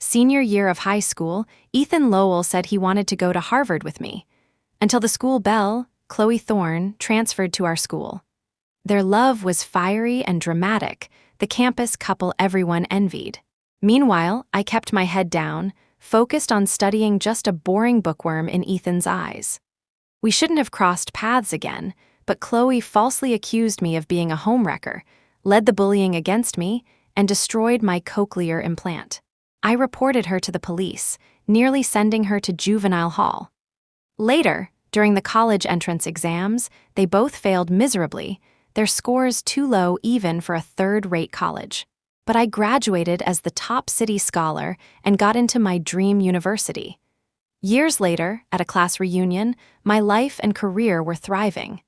Senior year of high school, Ethan Lowell said he wanted to go to Harvard with me. Until the school belle, Chloe Thorne, transferred to our school. Their love was fiery and dramatic, the campus couple everyone envied. Meanwhile, I kept my head down, focused on studying just a boring bookworm in Ethan's eyes. We shouldn't have crossed paths again, but Chloe falsely accused me of being a homewrecker, led the bullying against me, and destroyed my cochlear implant. I reported her to the police, nearly sending her to juvenile hall. Later, during the college entrance exams, they both failed miserably, their scores too low even for a third-rate college. But I graduated as the top city scholar and got into my dream university. Years later, at a class reunion, my life and career were thriving.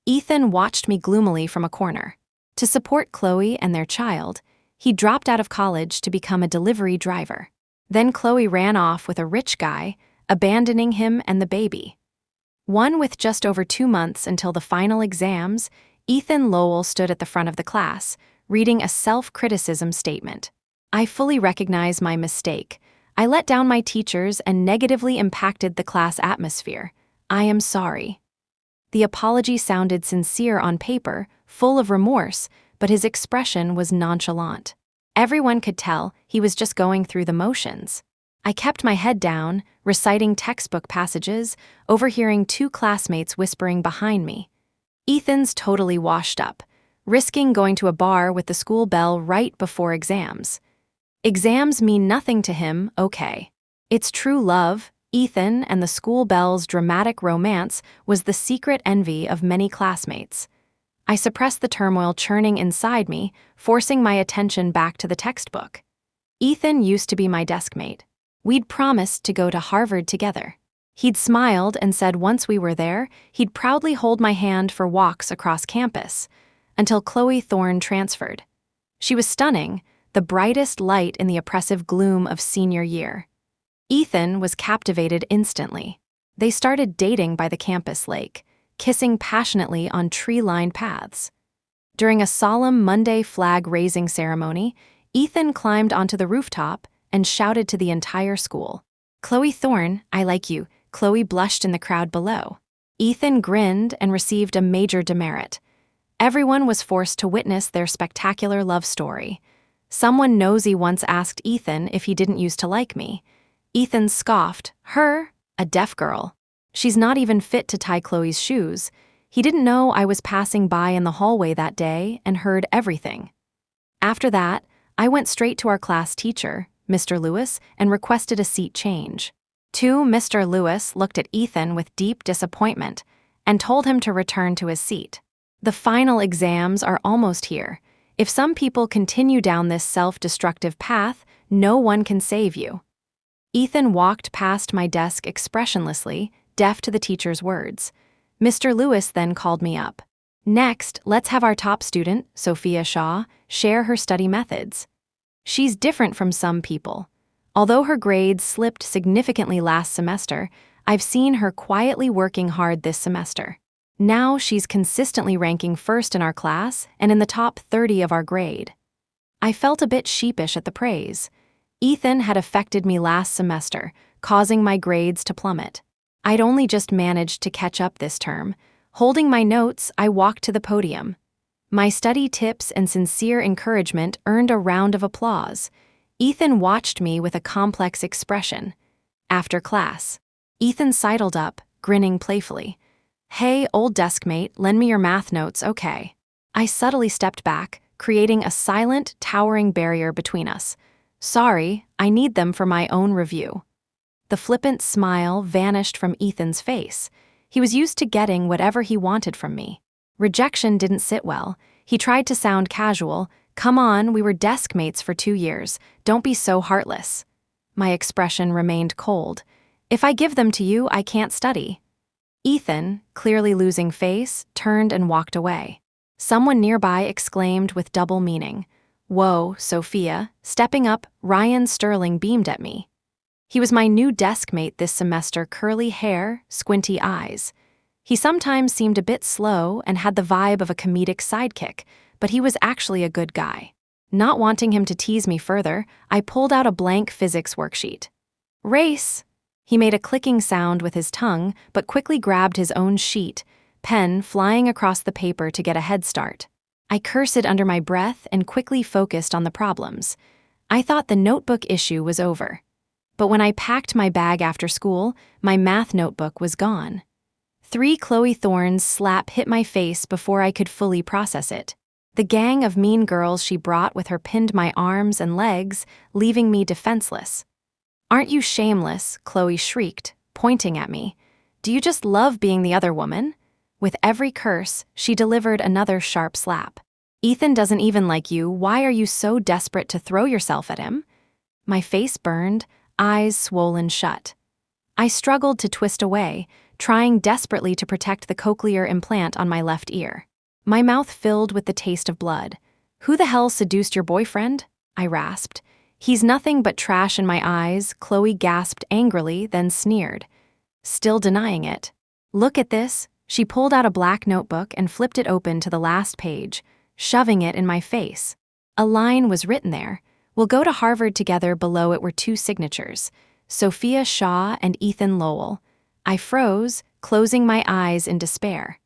Ethan watched me gloomily from a corner. To support Chloe and their child, he dropped out of college to become a delivery driver. Then Chloe ran off with a rich guy, abandoning him and the baby. With just over 2 months until the final exams, Ethan Lowell stood at the front of the class, reading a self-criticism statement. I fully recognize my mistake. I let down my teachers and negatively impacted the class atmosphere. I am sorry. The apology sounded sincere on paper, full of remorse, but his expression was nonchalant. Everyone could tell he was just going through the motions. I kept my head down, reciting textbook passages, overhearing 2 classmates whispering behind me. Ethan's totally washed up, risking going to a bar with the school belle right before exams. Exams mean nothing to him, okay. It's true love, Ethan and the school belle's dramatic romance was the secret envy of many classmates. I suppressed the turmoil churning inside me, forcing my attention back to the textbook. Ethan used to be my deskmate. We'd promised to go to Harvard together. He'd smiled and said once we were there, he'd proudly hold my hand for walks across campus, until Chloe Thorne transferred. She was stunning, the brightest light in the oppressive gloom of senior year. Ethan was captivated instantly. They started dating by the campus lake, kissing passionately on tree-lined paths. During a solemn Monday flag-raising ceremony, Ethan climbed onto the rooftop and shouted to the entire school, "Chloe Thorne, I like you." Chloe blushed in the crowd below. Ethan grinned and received a major demerit. Everyone was forced to witness their spectacular love story. Someone nosy once asked Ethan if he didn't used to like me. Ethan scoffed, "Her? A deaf girl. She's not even fit to tie Chloe's shoes." He didn't know I was passing by in the hallway that day and heard everything. After that, I went straight to our class teacher, Mr. Lewis, and requested a seat change. Mr. Lewis looked at Ethan with deep disappointment and told him to return to his seat. The final exams are almost here. If some people continue down this self-destructive path, no one can save you. Ethan walked past my desk expressionlessly, deaf to the teacher's words. Mr. Lewis then called me up. "Next, let's have our top student, Sophia Shaw, share her study methods. She's different from some people. Although her grades slipped significantly last semester, I've seen her quietly working hard this semester. Now she's consistently ranking first in our class and in the top 30 of our grade." I felt a bit sheepish at the praise. Ethan had affected me last semester, causing my grades to plummet. I'd only just managed to catch up this term. Holding my notes, I walked to the podium. My study tips and sincere encouragement earned a round of applause. Ethan watched me with a complex expression. After class, Ethan sidled up, grinning playfully. "Hey, old deskmate, lend me your math notes, okay?" I subtly stepped back, creating a silent, towering barrier between us. "Sorry, I need them for my own review." The flippant smile vanished from Ethan's face. He was used to getting whatever he wanted from me. Rejection didn't sit well. He tried to sound casual. "Come on, we were deskmates for 2 years. Don't be so heartless." My expression remained cold. "If I give them to you, I can't study." Ethan, clearly losing face, turned and walked away. Someone nearby exclaimed with double meaning, "Whoa, Sophia." Stepping up, Ryan Sterling beamed at me. He was my new deskmate this semester, curly hair, squinty eyes. He sometimes seemed a bit slow and had the vibe of a comedic sidekick, but he was actually a good guy. Not wanting him to tease me further, I pulled out a blank physics worksheet. Race! He made a clicking sound with his tongue, but quickly grabbed his own sheet, pen flying across the paper to get a head start. I cursed under my breath and quickly focused on the problems. I thought the notebook issue was over. But when I packed my bag after school, my math notebook was gone. 3 Chloe Thorne's slap hit my face before I could fully process it. The gang of mean girls she brought with her pinned my arms and legs, leaving me defenseless. "Aren't you shameless?" Chloe shrieked, pointing at me. "Do you just love being the other woman?" With every curse, she delivered another sharp slap. "Ethan doesn't even like you. Why are you so desperate to throw yourself at him?" My face burned, eyes swollen shut. I struggled to twist away, trying desperately to protect the cochlear implant on my left ear. My mouth filled with the taste of blood. "Who the hell seduced your boyfriend?" I rasped. "He's nothing but trash in my eyes," Chloe gasped angrily, then sneered. Still denying it. "Look at this." She pulled out a black notebook and flipped it open to the last page, shoving it in my face. A line was written there. "We'll go to Harvard together." Below it were 2 signatures, Sophia Shaw and Ethan Lowell. I froze, closing my eyes in despair.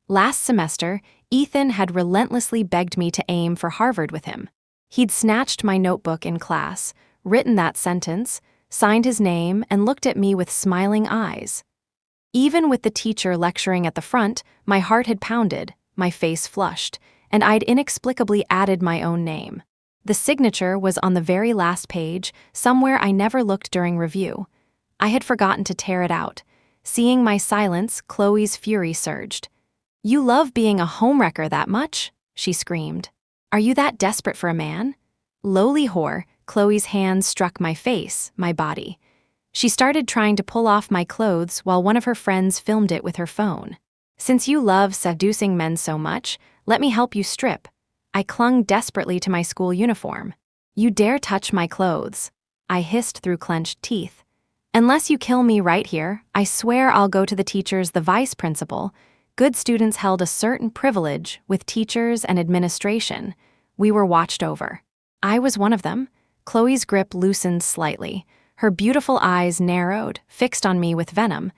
Last semester, Ethan had relentlessly begged me to aim for Harvard with him. He'd snatched my notebook in class, written that sentence, signed his name, and looked at me with smiling eyes. Even with the teacher lecturing at the front, my heart had pounded, my face flushed, and I'd inexplicably added my own name. The signature was on the very last page, somewhere I never looked during review. I had forgotten to tear it out. Seeing my silence, Chloe's fury surged. "You love being a homewrecker that much?" she screamed. "Are you that desperate for a man?" Lowly whore, Chloe's hands struck my face, my body. She started trying to pull off my clothes while one of her friends filmed it with her phone. "Since you love seducing men so much, let me help you strip." I clung desperately to my school uniform. "You dare touch my clothes," I hissed through clenched teeth. "Unless you kill me right here, I swear I'll go to the teachers, the vice principal." Good students held a certain privilege with teachers and administration. We were watched over. I was one of them. Chloe's grip loosened slightly. Her beautiful eyes narrowed, fixed on me with venom.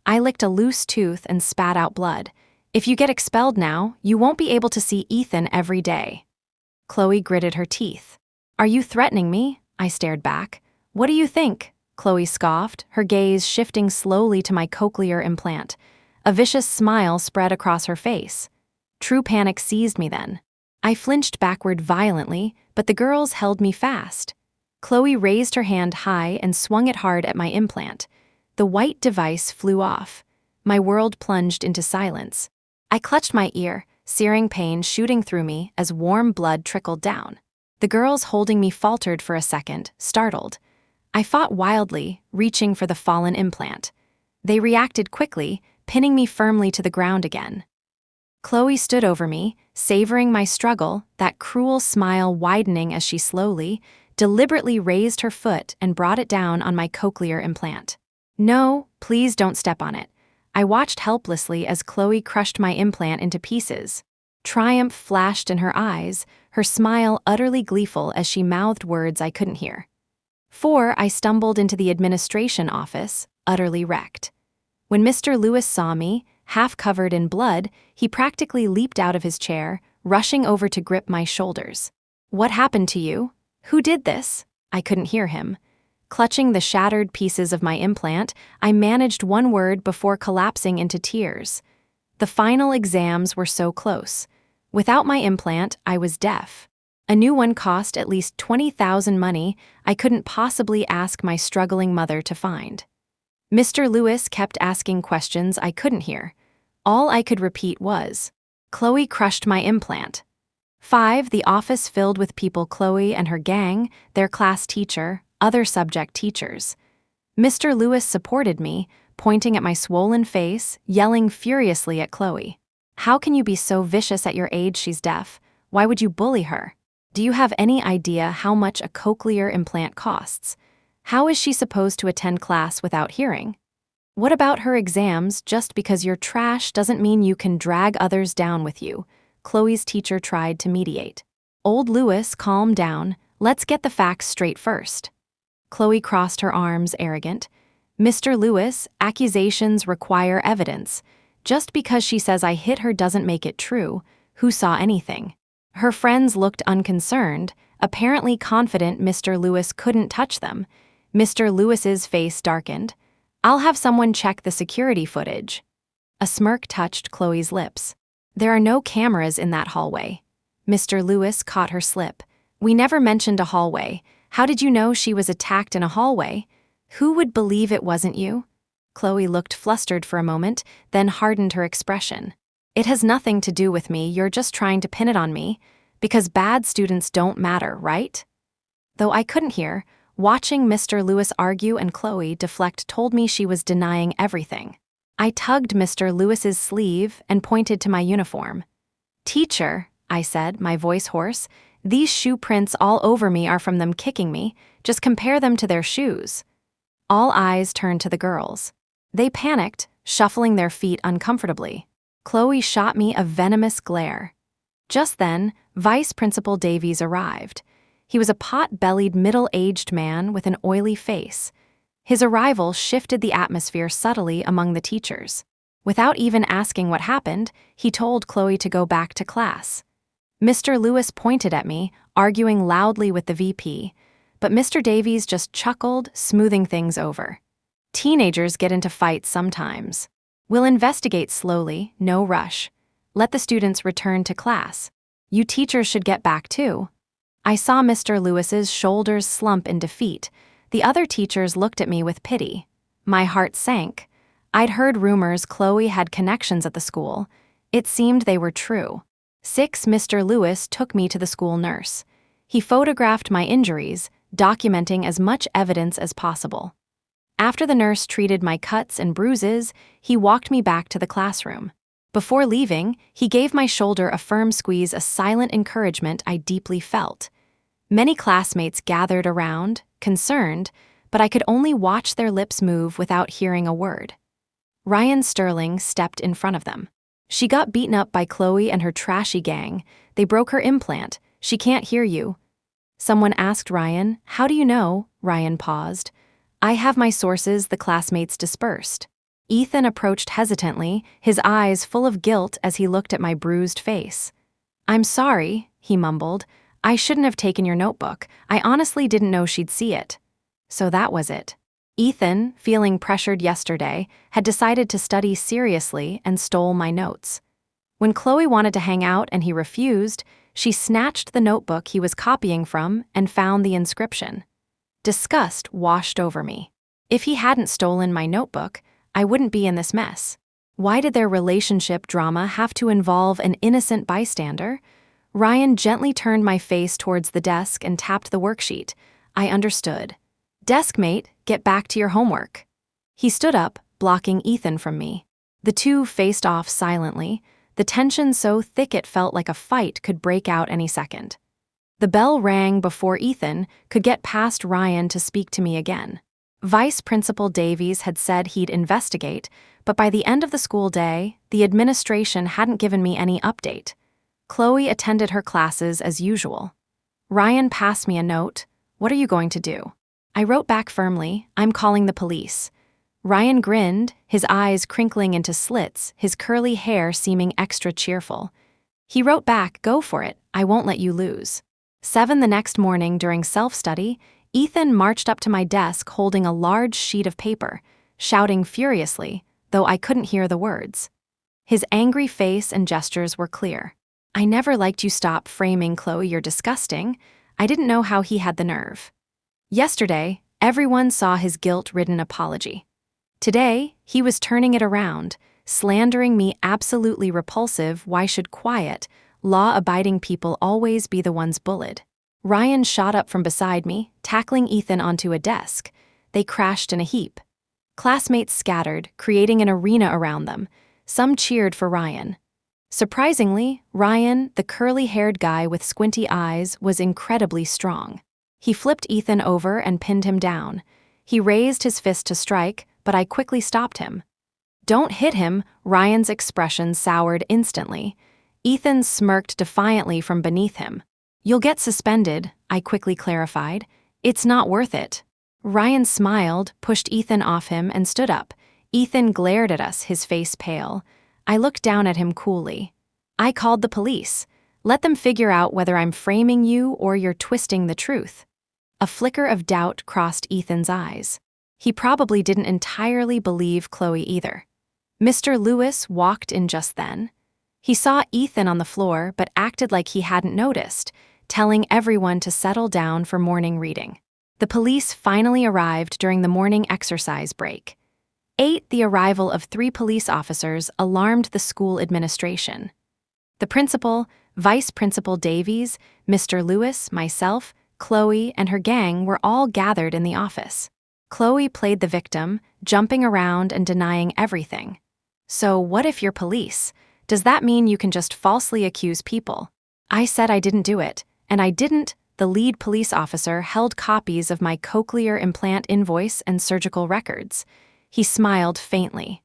I licked a loose tooth and spat out blood. "If you get expelled now, you won't be able to see Ethan every day." Chloe gritted her teeth. "Are you threatening me?" I stared back. "What do you think?" Chloe scoffed, her gaze shifting slowly to my cochlear implant. A vicious smile spread across her face. True panic seized me then. I flinched backward violently, but the girls held me fast. Chloe raised her hand high and swung it hard at my implant. The white device flew off. My world plunged into silence. I clutched my ear, searing pain shooting through me as warm blood trickled down. The girls holding me faltered for a second, startled. I fought wildly, reaching for the fallen implant. They reacted quickly, pinning me firmly to the ground again. Chloe stood over me, savoring my struggle, that cruel smile widening as she slowly, deliberately raised her foot and brought it down on my cochlear implant. "No, please don't step on it." I watched helplessly as Chloe crushed my implant into pieces. Triumph flashed in her eyes, her smile utterly gleeful as she mouthed words I couldn't hear. I stumbled into the administration office, utterly wrecked. When Mr. Lewis saw me, half covered in blood, he practically leaped out of his chair, rushing over to grip my shoulders. "What happened to you? Who did this?" I couldn't hear him. Clutching the shattered pieces of my implant, I managed one word before collapsing into tears. The final exams were so close. Without my implant, I was deaf. A new one cost at least $20,000 money I couldn't possibly ask my struggling mother to find. Mr. Lewis kept asking questions I couldn't hear. All I could repeat was, "Chloe crushed my implant." The office filled with people, Chloe and her gang, their class teacher, other subject teachers. Mr. Lewis supported me, pointing at my swollen face, yelling furiously at Chloe. "How can you be so vicious at your age? She's deaf. Why would you bully her? Do you have any idea how much a cochlear implant costs? How is she supposed to attend class without hearing? What about her exams? Just because you're trash doesn't mean you can drag others down with you." Chloe's teacher tried to mediate. Old Lewis, calm down. Let's get the facts straight first. Chloe crossed her arms, arrogant. Mr. Lewis, accusations require evidence. Just because she says I hit her doesn't make it true. Who saw anything? Her friends looked unconcerned, apparently confident Mr. Lewis couldn't touch them. Mr. Lewis's face darkened. I'll have someone check the security footage. A smirk touched Chloe's lips. There are no cameras in that hallway. Mr. Lewis caught her slip. We never mentioned a hallway. How did you know she was attacked in a hallway? Who would believe it wasn't you? Chloe looked flustered for a moment, then hardened her expression. It has nothing to do with me, you're just trying to pin it on me. Because bad students don't matter, right? Though I couldn't hear, watching Mr. Lewis argue and Chloe deflect told me she was denying everything. I tugged Mr. Lewis's sleeve and pointed to my uniform. Teacher, I said, my voice hoarse, these shoe prints all over me are from them kicking me. Just compare them to their shoes. All eyes turned to the girls. They panicked, shuffling their feet uncomfortably. Chloe shot me a venomous glare. Just then, Vice Principal Davies arrived. He was a pot-bellied middle-aged man with an oily face. His arrival shifted the atmosphere subtly among the teachers. Without even asking what happened, he told Chloe to go back to class. Mr. Lewis pointed at me, arguing loudly with the VP, but Mr. Davies just chuckled, smoothing things over. Teenagers get into fights sometimes. We'll investigate slowly, no rush. Let the students return to class. You teachers should get back too. I saw Mr. Lewis's shoulders slump in defeat. The other teachers looked at me with pity. My heart sank. I'd heard rumors Chloe had connections at the school. It seemed they were true. Mr. Lewis took me to the school nurse. He photographed my injuries, documenting as much evidence as possible. After the nurse treated my cuts and bruises, he walked me back to the classroom. Before leaving, he gave my shoulder a firm squeeze, a silent encouragement I deeply felt. Many classmates gathered around, concerned, but I could only watch their lips move without hearing a word. Ryan Sterling stepped in front of them. She got beaten up by Chloe and her trashy gang. They broke her implant. She can't hear you. Someone asked Ryan, how do you know? Ryan paused. I have my sources, the classmates dispersed. Ethan approached hesitantly, his eyes full of guilt as he looked at my bruised face. I'm sorry, he mumbled. I shouldn't have taken your notebook. I honestly didn't know she'd see it. So that was it. Ethan, feeling pressured yesterday, had decided to study seriously and stole my notes. When Chloe wanted to hang out and he refused, she snatched the notebook he was copying from and found the inscription. Disgust washed over me. If he hadn't stolen my notebook, I wouldn't be in this mess. Why did their relationship drama have to involve an innocent bystander? Ryan gently turned my face towards the desk and tapped the worksheet. I understood. Deskmate, get back to your homework. He stood up, blocking Ethan from me. The two faced off silently, the tension so thick it felt like a fight could break out any second. The bell rang before Ethan could get past Ryan to speak to me again. Vice Principal Davies had said he'd investigate, but by the end of the school day, the administration hadn't given me any update. Chloe attended her classes as usual. Ryan passed me a note. What are you going to do? I wrote back firmly, I'm calling the police. Ryan grinned, his eyes crinkling into slits, his curly hair seeming extra cheerful. He wrote back, go for it, I won't let you lose. 7 the next morning during self-study, Ethan marched up to my desk holding a large sheet of paper, shouting furiously, though I couldn't hear the words. His angry face and gestures were clear. I never liked you, stop framing Chloe, you're disgusting. I didn't know how he had the nerve. Yesterday, everyone saw his guilt-ridden apology. Today, he was turning it around, slandering me absolutely repulsive. Why should quiet, law-abiding people always be the ones bullied? Ryan shot up from beside me, tackling Ethan onto a desk. They crashed in a heap. Classmates scattered, creating an arena around them. Some cheered for Ryan. Surprisingly, Ryan, the curly-haired guy with squinty eyes, was incredibly strong. He flipped Ethan over and pinned him down. He raised his fist to strike, but I quickly stopped him. Don't hit him, Ryan's expression soured instantly. Ethan smirked defiantly from beneath him. "You'll get suspended," I quickly clarified. "It's not worth it." Ryan smiled, pushed Ethan off him, and stood up. Ethan glared at us, his face pale. I looked down at him coolly. "I called the police. Let them figure out whether I'm framing you or you're twisting the truth." A flicker of doubt crossed Ethan's eyes. He probably didn't entirely believe Chloe either. Mr. Lewis walked in just then. He saw Ethan on the floor but acted like he hadn't noticed, telling everyone to settle down for morning reading. The police finally arrived during the morning exercise break. The arrival of 3 police officers alarmed the school administration. The principal, Vice Principal Davies, Mr. Lewis, myself, Chloe, and her gang were all gathered in the office. Chloe played the victim, jumping around and denying everything. "So what if you're police? Does that mean you can just falsely accuse people?" I said I didn't do it, and I didn't. The lead police officer held copies of my cochlear implant invoice and surgical records. He smiled faintly.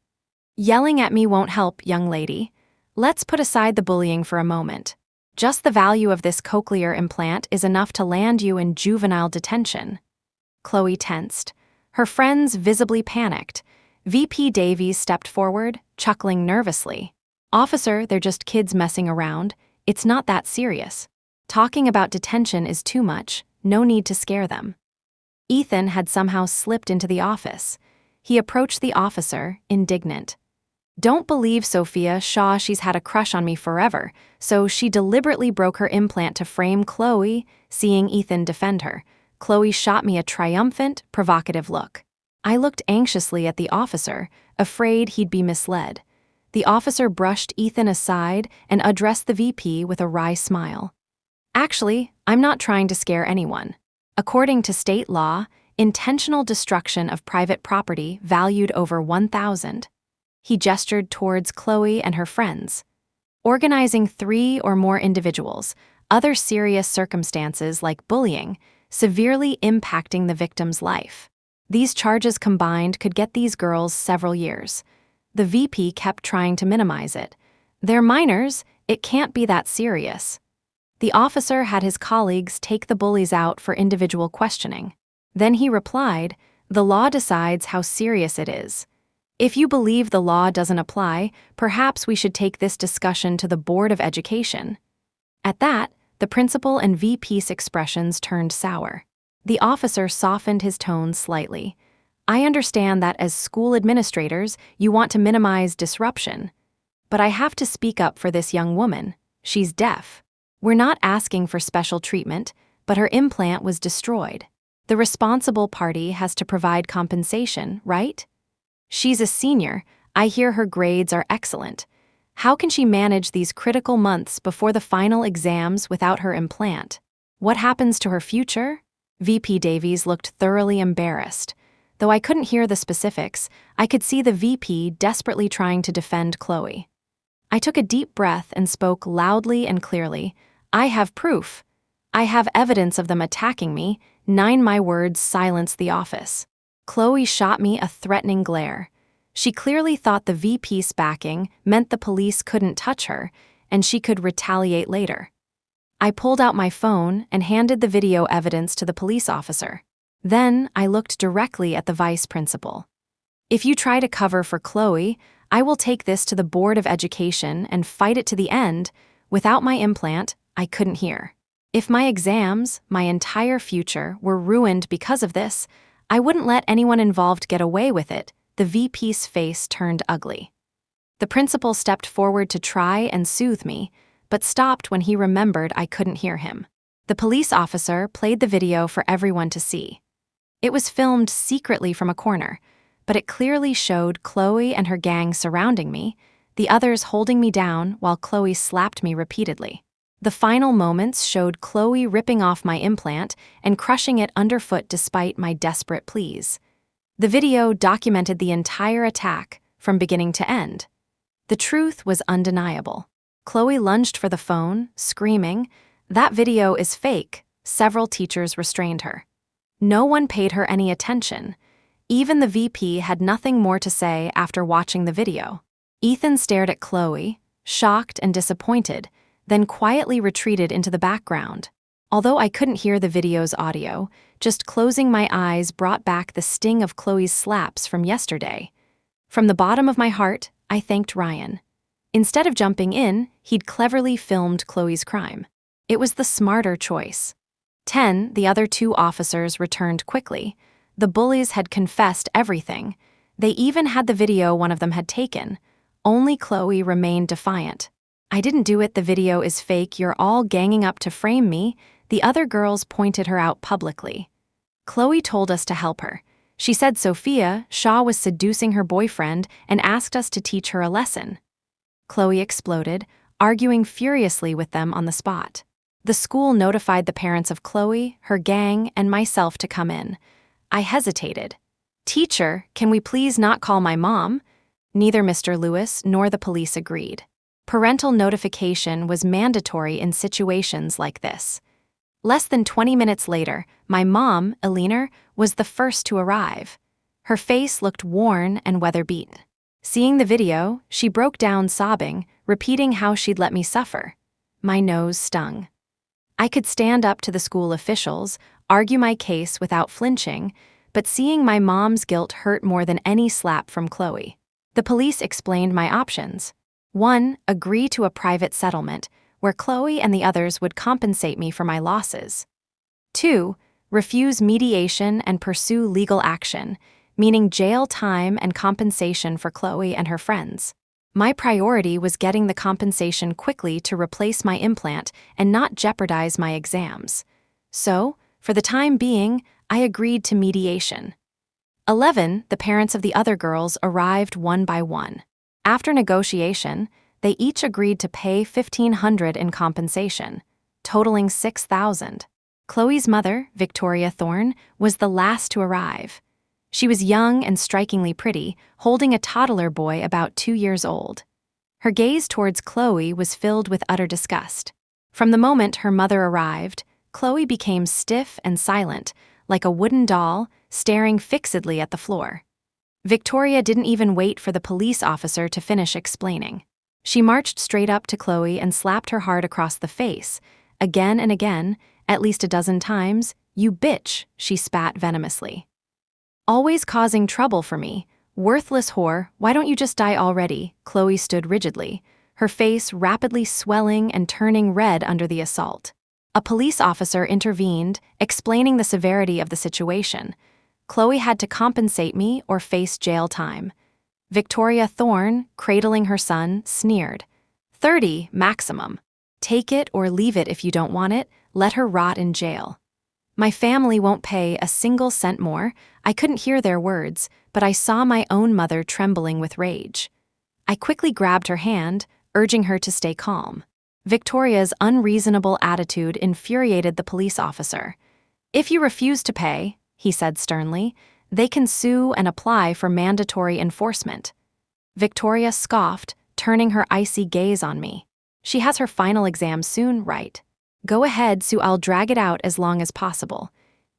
"Yelling at me won't help, young lady. Let's put aside the bullying for a moment. Just the value of this cochlear implant is enough to land you in juvenile detention." Chloe tensed. Her friends visibly panicked. VP Davies stepped forward, chuckling nervously. "Officer, they're just kids messing around. It's not that serious. Talking about detention is too much. No need to scare them." Ethan had somehow slipped into the office. He approached the officer, indignant. "Don't believe Sophia Shaw. She's had a crush on me forever, so she deliberately broke her implant to frame Chloe." Seeing Ethan defend her, Chloe shot me a triumphant, provocative look. I looked anxiously at the officer, afraid he'd be misled. The officer brushed Ethan aside and addressed the VP with a wry smile. "Actually, I'm not trying to scare anyone. According to state law, intentional destruction of private property valued over $1,000. He gestured towards Chloe and her friends. "Organizing 3 or more individuals, other serious circumstances like bullying, severely impacting the victim's life. These charges combined could get these girls several years." The VP kept trying to minimize it. "They're minors, it can't be that serious." The officer had his colleagues take the bullies out for individual questioning. Then he replied, "The law decides how serious it is. If you believe the law doesn't apply, perhaps we should take this discussion to the Board of Education." At that, the principal and VP's expressions turned sour. The officer softened his tone slightly. "I understand that as school administrators, you want to minimize disruption. But I have to speak up for this young woman. She's deaf. We're not asking for special treatment, but her implant was destroyed. The responsible party has to provide compensation, right? She's a senior. I hear her grades are excellent. How can she manage these critical months before the final exams without her implant? What happens to her future?" VP Davies looked thoroughly embarrassed. Though I couldn't hear the specifics, I could see the VP desperately trying to defend Chloe. I took a deep breath and spoke loudly and clearly. "I have proof. I have evidence of them attacking me." 9 my words silenced the office. Chloe shot me a threatening glare. She clearly thought the VP's backing meant the police couldn't touch her, and she could retaliate later. I pulled out my phone and handed the video evidence to the police officer. Then I looked directly at the vice principal. "If you try to cover for Chloe, I will take this to the Board of Education and fight it to the end. Without my implant, I couldn't hear. If my exams, my entire future, were ruined because of this, I wouldn't let anyone involved get away with it." The VP's face turned ugly. The principal stepped forward to try and soothe me, but stopped when he remembered I couldn't hear him. The police officer played the video for everyone to see. It was filmed secretly from a corner, but it clearly showed Chloe and her gang surrounding me, the others holding me down while Chloe slapped me repeatedly. The final moments showed Chloe ripping off my implant and crushing it underfoot despite my desperate pleas. The video documented the entire attack, from beginning to end. The truth was undeniable. Chloe lunged for the phone, screaming, "That video is fake." Several teachers restrained her. No one paid her any attention. Even the VP had nothing more to say after watching the video. Ethan stared at Chloe, shocked and disappointed, then quietly retreated into the background. Although I couldn't hear the video's audio, just closing my eyes brought back the sting of Chloe's slaps from yesterday. From the bottom of my heart, I thanked Ryan. Instead of jumping in, he'd cleverly filmed Chloe's crime. It was the smarter choice. 10, the other two officers returned quickly. The bullies had confessed everything. They even had the video one of them had taken. Only Chloe remained defiant. "I didn't do it, the video is fake, you're all ganging up to frame me." The other girls pointed her out publicly. Chloe told us to help her. She said Sophia Shaw was seducing her boyfriend and asked us to teach her a lesson. Chloe exploded, arguing furiously with them on the spot. The school notified the parents of Chloe, her gang, and myself to come in. I hesitated. "Teacher, can we please not call my mom?" Neither Mr. Lewis nor the police agreed. Parental notification was mandatory in situations like this. Less than 20 minutes later, my mom, Eleanor, was the first to arrive. Her face looked worn and weather-beaten. Seeing the video, she broke down sobbing, repeating how she'd let me suffer. My nose stung. I could stand up to the school officials, argue my case without flinching, but seeing my mom's guilt hurt more than any slap from Chloe. The police explained my options. 1, agree to a private settlement, where Chloe and the others would compensate me for my losses. 2, refuse mediation and pursue legal action, meaning jail time and compensation for Chloe and her friends. My priority was getting the compensation quickly to replace my implant and not jeopardize my exams. So, for the time being, I agreed to mediation. 11, the parents of the other girls arrived one by one. After negotiation, they each agreed to pay $1,500 in compensation, totaling $6,000. Chloe's mother, Victoria Thorne, was the last to arrive. She was young and strikingly pretty, holding a toddler boy about 2 years old. Her gaze towards Chloe was filled with utter disgust. From the moment her mother arrived, Chloe became stiff and silent, like a wooden doll, staring fixedly at the floor. Victoria didn't even wait for the police officer to finish explaining. She marched straight up to Chloe and slapped her hard across the face. Again and again, at least a dozen times, "You bitch," she spat venomously. "Always causing trouble for me. Worthless whore, why don't you just die already?" Chloe stood rigidly, her face rapidly swelling and turning red under the assault. A police officer intervened, explaining the severity of the situation. Chloe had to compensate me or face jail time. Victoria Thorne, cradling her son, sneered. 30, maximum. Take it or leave it if you don't want it, let her rot in jail. My family won't pay a single cent more. I couldn't hear their words, but I saw my own mother trembling with rage. I quickly grabbed her hand, urging her to stay calm. Victoria's unreasonable attitude infuriated the police officer. "If you refuse to pay," he said sternly, "they can sue and apply for mandatory enforcement." Victoria scoffed, turning her icy gaze on me. "She has her final exam soon, right? Go ahead, Sue, I'll drag it out as long as possible.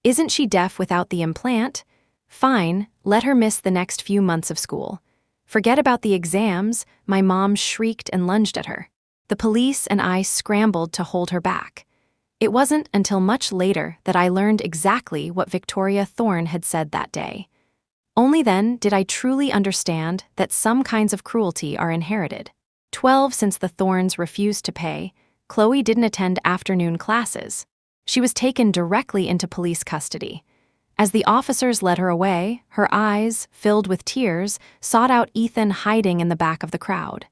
Isn't she deaf without the implant? Fine, let her miss the next few months of school. Forget about the exams," my mom shrieked and lunged at her. The police and I scrambled to hold her back. It wasn't until much later that I learned exactly what Victoria Thorne had said that day. Only then did I truly understand that some kinds of cruelty are inherited. 12 since the Thornes refused to pay, Chloe didn't attend afternoon classes. She was taken directly into police custody. As the officers led her away, her eyes, filled with tears, sought out Ethan hiding in the back of the crowd.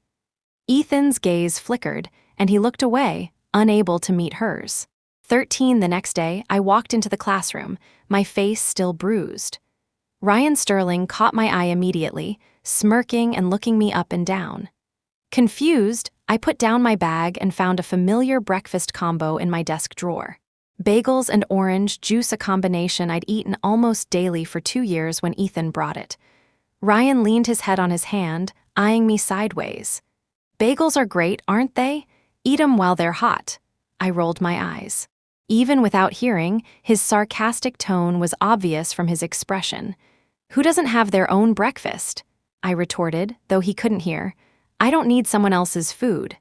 Ethan's gaze flickered, and he looked away, unable to meet hers. 13 the next day, I walked into the classroom, my face still bruised. Ryan Sterling caught my eye immediately, smirking and looking me up and down. Confused, I put down my bag and found a familiar breakfast combo in my desk drawer. Bagels and orange juice, a combination I'd eaten almost daily for 2 years when Ethan brought it. Ryan leaned his head on his hand, eyeing me sideways. "Bagels are great, aren't they? Eat 'em while they're hot." I rolled my eyes. Even without hearing, his sarcastic tone was obvious from his expression. "Who doesn't have their own breakfast?" I retorted, though he couldn't hear. "I don't need someone else's food."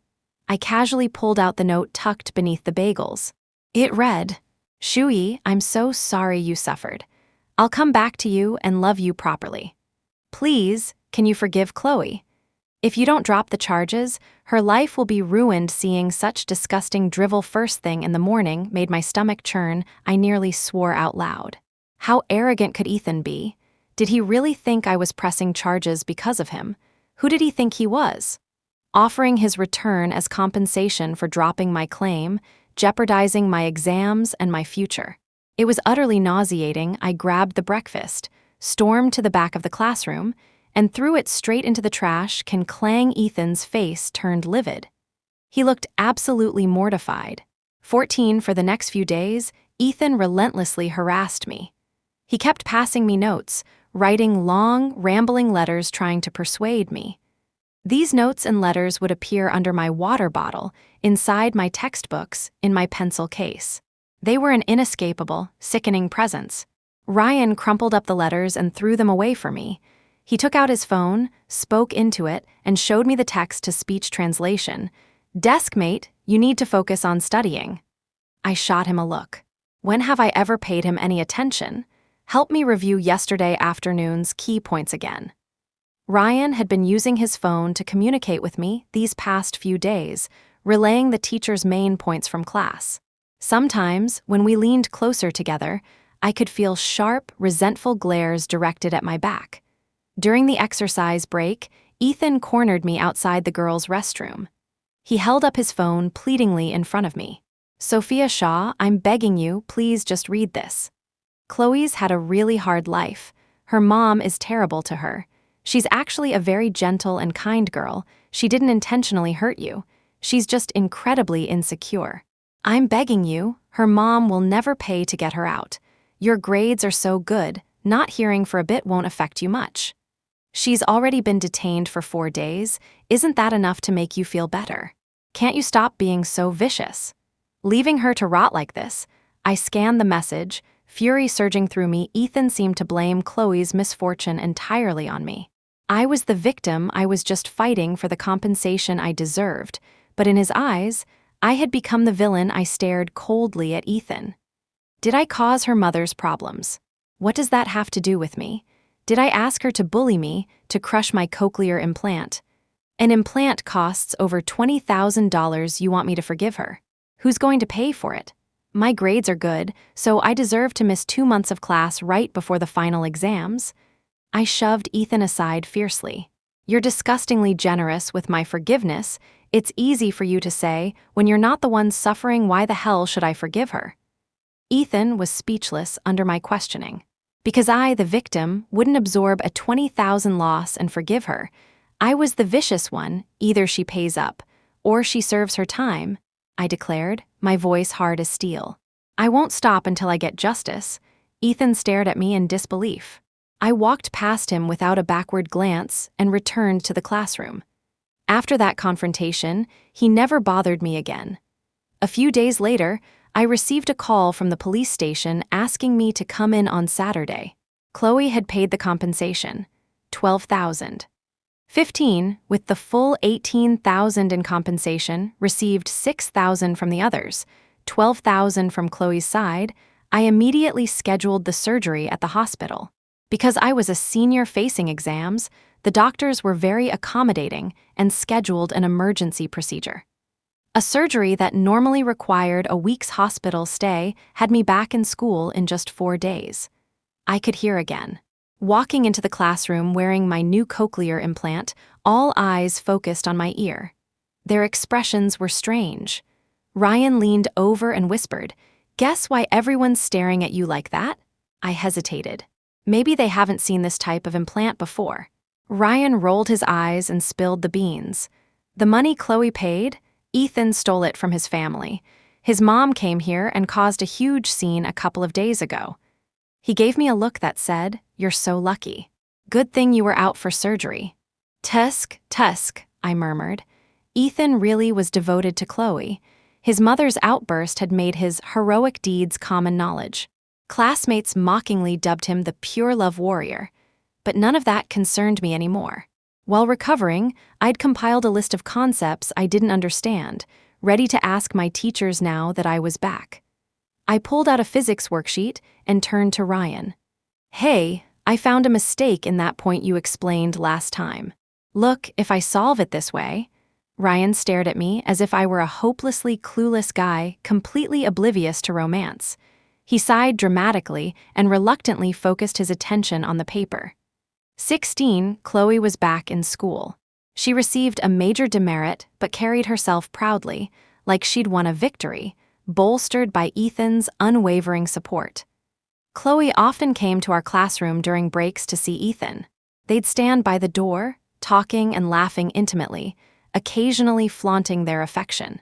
I casually pulled out the note tucked beneath the bagels. It read, Shui, I'm so sorry you suffered. I'll come back to you and love you properly. Please, can you forgive Chloe? If you don't drop the charges, her life will be ruined. Seeing such disgusting drivel first thing in the morning made my stomach churn. I nearly swore out loud. How arrogant could Ethan be? Did he really think I was pressing charges because of him? Who did he think he was? Offering his return as compensation for dropping my claim, jeopardizing my exams and my future. It was utterly nauseating. I grabbed the breakfast, stormed to the back of the classroom, and threw it straight into the trash. Clang. Ethan's face turned livid. He looked absolutely mortified. 14 For the next few days, Ethan relentlessly harassed me. He kept passing me notes, writing long, rambling letters trying to persuade me. These notes and letters would appear under my water bottle, inside my textbooks, in my pencil case. They were an inescapable, sickening presence. Ryan crumpled up the letters and threw them away for me. He took out his phone, spoke into it, and showed me the text-to-speech translation. Deskmate, you need to focus on studying. I shot him a look. When have I ever paid him any attention? Help me review yesterday afternoon's key points again. Ryan had been using his phone to communicate with me these past few days, relaying the teacher's main points from class. Sometimes, when we leaned closer together, I could feel sharp, resentful glares directed at my back. During the exercise break, Ethan cornered me outside the girls' restroom. He held up his phone pleadingly in front of me. Sophia Shaw, I'm begging you, please just read this. Chloe's had a really hard life. Her mom is terrible to her. She's actually a very gentle and kind girl. She didn't intentionally hurt you. She's just incredibly insecure. I'm begging you, her mom will never pay to get her out. Your grades are so good, not hearing for a bit won't affect you much. She's already been detained for 4 days. Isn't that enough to make you feel better? Can't you stop being so vicious? Leaving her to rot like this, I scanned the message, fury surging through me. Ethan seemed to blame Chloe's misfortune entirely on me. I was the victim. I was just fighting for the compensation I deserved, but in his eyes, I had become the villain. I stared coldly at Ethan. Did I cause her mother's problems? What does that have to do with me? Did I ask her to bully me, to crush my cochlear implant? An implant costs over $20,000. You want me to forgive her? Who's going to pay for it? My grades are good, so I deserve to miss 2 months of class right before the final exams. I shoved Ethan aside fiercely. You're disgustingly generous with my forgiveness. It's easy for you to say, when you're not the one suffering, why the hell should I forgive her? Ethan was speechless under my questioning. Because I, the victim, wouldn't absorb a $20,000 loss and forgive her. I was the vicious one. Either she pays up, or she serves her time, I declared, my voice hard as steel. I won't stop until I get justice. Ethan stared at me in disbelief. I walked past him without a backward glance and returned to the classroom. After that confrontation, he never bothered me again. A few days later, I received a call from the police station asking me to come in on Saturday. Chloe had paid the compensation, $12,000. 15, with the full $18,000 in compensation, received $6,000 from the others, $12,000 from Chloe's side. I immediately scheduled the surgery at the hospital. Because I was a senior facing exams, the doctors were very accommodating and scheduled an emergency procedure. A surgery that normally required a week's hospital stay had me back in school in just 4 days. I could hear again. Walking into the classroom wearing my new cochlear implant, all eyes focused on my ear. Their expressions were strange. Ryan leaned over and whispered, "Guess why everyone's staring at you like that?" I hesitated. Maybe they haven't seen this type of implant before. Ryan rolled his eyes and spilled the beans. The money Chloe paid? Ethan stole it from his family. His mom came here and caused a huge scene a couple of days ago. He gave me a look that said, "You're so lucky. Good thing you were out for surgery." Tusk, I murmured. Ethan really was devoted to Chloe. His mother's outburst had made his heroic deeds common knowledge. Classmates mockingly dubbed him the pure love warrior. But none of that concerned me anymore. While recovering, I'd compiled a list of concepts I didn't understand, ready to ask my teachers now that I was back. I pulled out a physics worksheet and turned to Ryan. Hey, I found a mistake in that point you explained last time. Look, if I solve it this way. Ryan stared at me as if I were a hopelessly clueless guy, completely oblivious to romance. He sighed dramatically and reluctantly focused his attention on the paper. 16, Chloe was back in school. She received a major demerit but carried herself proudly, like she'd won a victory, bolstered by Ethan's unwavering support. Chloe often came to our classroom during breaks to see Ethan. They'd stand by the door, talking and laughing intimately, occasionally flaunting their affection.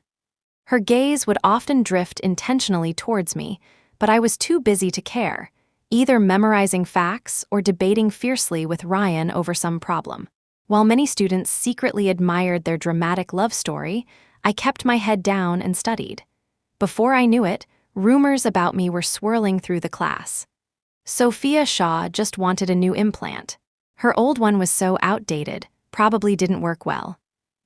Her gaze would often drift intentionally towards me, but I was too busy to care, either memorizing facts or debating fiercely with Ryan over some problem. While many students secretly admired their dramatic love story, I kept my head down and studied. Before I knew it, rumors about me were swirling through the class. Sophia Shaw just wanted a new implant. Her old one was so outdated, probably didn't work well.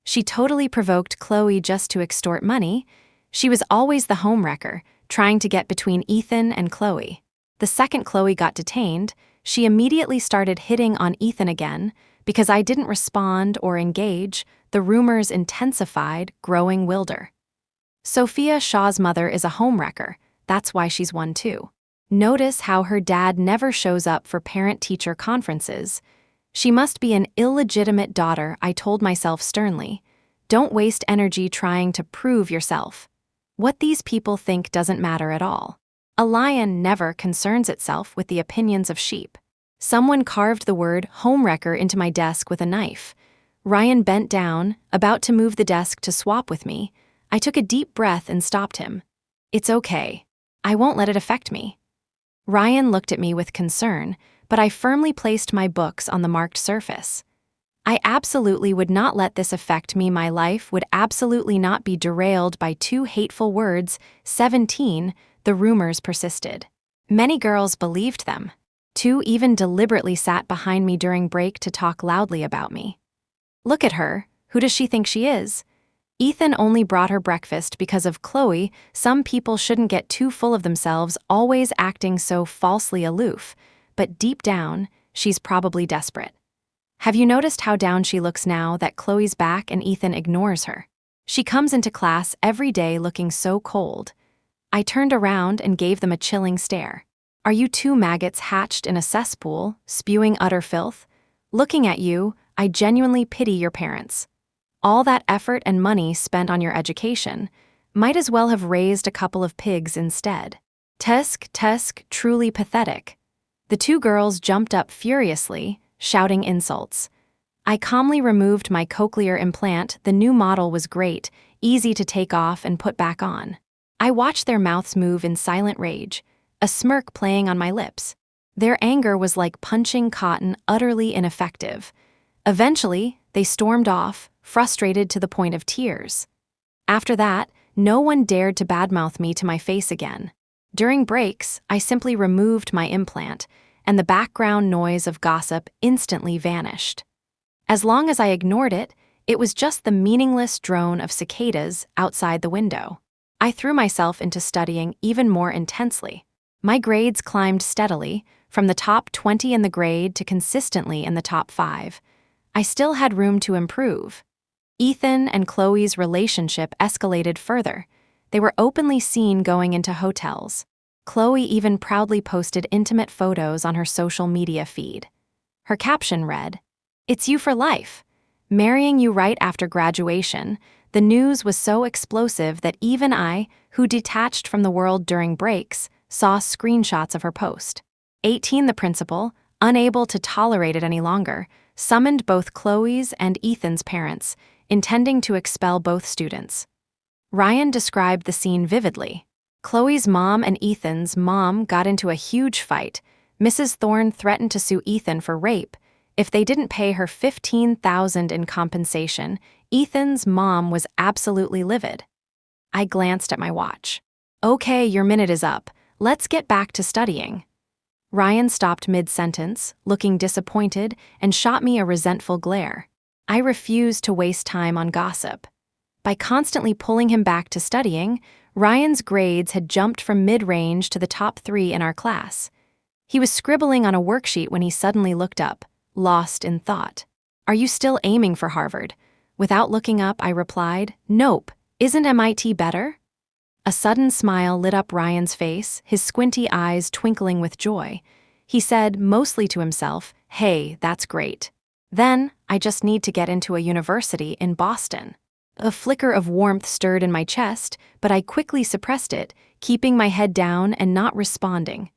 She totally provoked Chloe just to extort money. She was always the homewrecker, trying to get between Ethan and Chloe. The second Chloe got detained, she immediately started hitting on Ethan again. Because I didn't respond or engage, the rumors intensified, growing wilder. Sophia Shaw's mother is a homewrecker, that's why she's one too. Notice how her dad never shows up for parent-teacher conferences. She must be an illegitimate daughter, I told myself sternly. Don't waste energy trying to prove yourself. What these people think doesn't matter at all. A lion never concerns itself with the opinions of sheep. Someone carved the word homewrecker into my desk with a knife. Ryan bent down, about to move the desk to swap with me. I took a deep breath and stopped him. It's okay. I won't let it affect me. Ryan looked at me with concern, but I firmly placed my books on the marked surface. I absolutely would not let this affect me. My life would absolutely not be derailed by two hateful words. 17, the rumors persisted. Many girls believed them. 2 even deliberately sat behind me during break to talk loudly about me. Look at her, who does she think she is? Ethan only brought her breakfast because of Chloe. Some people shouldn't get too full of themselves, always acting so falsely aloof, but deep down, she's probably desperate. Have you noticed how down she looks now that Chloe's back and Ethan ignores her? She comes into class every day looking so cold. I turned around and gave them a chilling stare. Are you two maggots hatched in a cesspool, spewing utter filth? Looking at you, I genuinely pity your parents. All that effort and money spent on your education might as well have raised a couple of pigs instead. Tusk, truly pathetic. The two girls jumped up furiously, shouting insults. I calmly removed my cochlear implant. The new model was great, easy to take off and put back on. I watched their mouths move in silent rage, a smirk playing on my lips. Their anger was like punching cotton, utterly ineffective. Eventually, they stormed off, frustrated to the point of tears. After that, no one dared to badmouth me to my face again. During breaks, I simply removed my implant, and the background noise of gossip instantly vanished. As long as I ignored it, it was just the meaningless drone of cicadas outside the window. I threw myself into studying even more intensely. My grades climbed steadily, from the top 20 in the grade to consistently in the top 5. I still had room to improve. Ethan and Chloe's relationship escalated further. They were openly seen going into hotels. Chloe even proudly posted intimate photos on her social media feed. Her caption read, "It's you for life. Marrying you right after graduation." The news was so explosive that even I, who detached from the world during breaks, saw screenshots of her post. 18, the principal, unable to tolerate it any longer, summoned both Chloe's and Ethan's parents, intending to expel both students. Ryan described the scene vividly. Chloe's mom and Ethan's mom got into a huge fight. Mrs. Thorne threatened to sue Ethan for rape. If they didn't pay her $15,000 in compensation, Ethan's mom was absolutely livid. I glanced at my watch. Okay, your minute is up. Let's get back to studying. Ryan stopped mid-sentence, looking disappointed, and shot me a resentful glare. I refused to waste time on gossip. By constantly pulling him back to studying, Ryan's grades had jumped from mid-range to the top 3 in our class. He was scribbling on a worksheet when he suddenly looked up, lost in thought. "Are you still aiming for Harvard?" Without looking up, I replied, "Nope. Isn't MIT better?" A sudden smile lit up Ryan's face, his squinty eyes twinkling with joy. He said, mostly to himself, "Hey, that's great. Then, I just need to get into a university in Boston." A flicker of warmth stirred in my chest, but I quickly suppressed it, keeping my head down and not responding.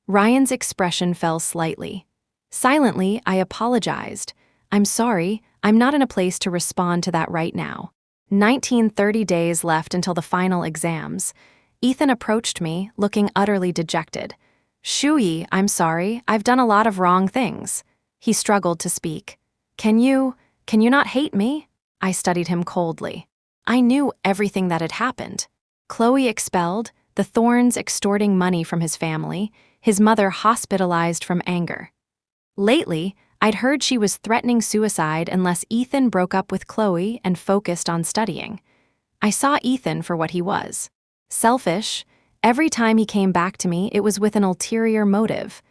Ryan's expression fell slightly. Silently, I apologized. "I'm sorry, I'm not in a place to respond to that right now." 30 days left until the final exams. Ethan approached me, looking utterly dejected. "Shuyi, I'm sorry, I've done a lot of wrong things." He struggled to speak. Can you not hate me?" I studied him coldly. I knew everything that had happened. Chloe expelled, the Thorns extorting money from his family, his mother hospitalized from anger. Lately, I'd heard she was threatening suicide unless Ethan broke up with Chloe and focused on studying. I saw Ethan for what he was. Selfish. Every time he came back to me, it was with an ulterior motive.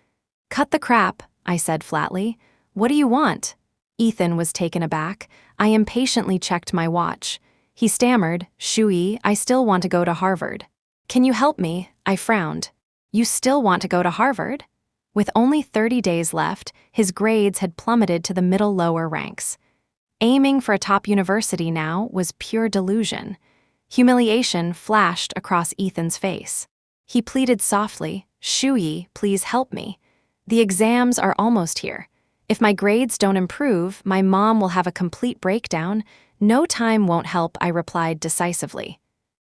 "Cut the crap," I said flatly. "What do you want?" Ethan was taken aback. I impatiently checked my watch. He stammered, "Shuyi, I still want to go to Harvard." "Can you help me?" I frowned. "You still want to go to Harvard?" With only 30 days left, his grades had plummeted to the middle-lower ranks. Aiming for a top university now was pure delusion. Humiliation flashed across Ethan's face. He pleaded softly, "Shuyi, please help me. The exams are almost here. If my grades don't improve, my mom will have a complete breakdown. No time won't help," I replied decisively.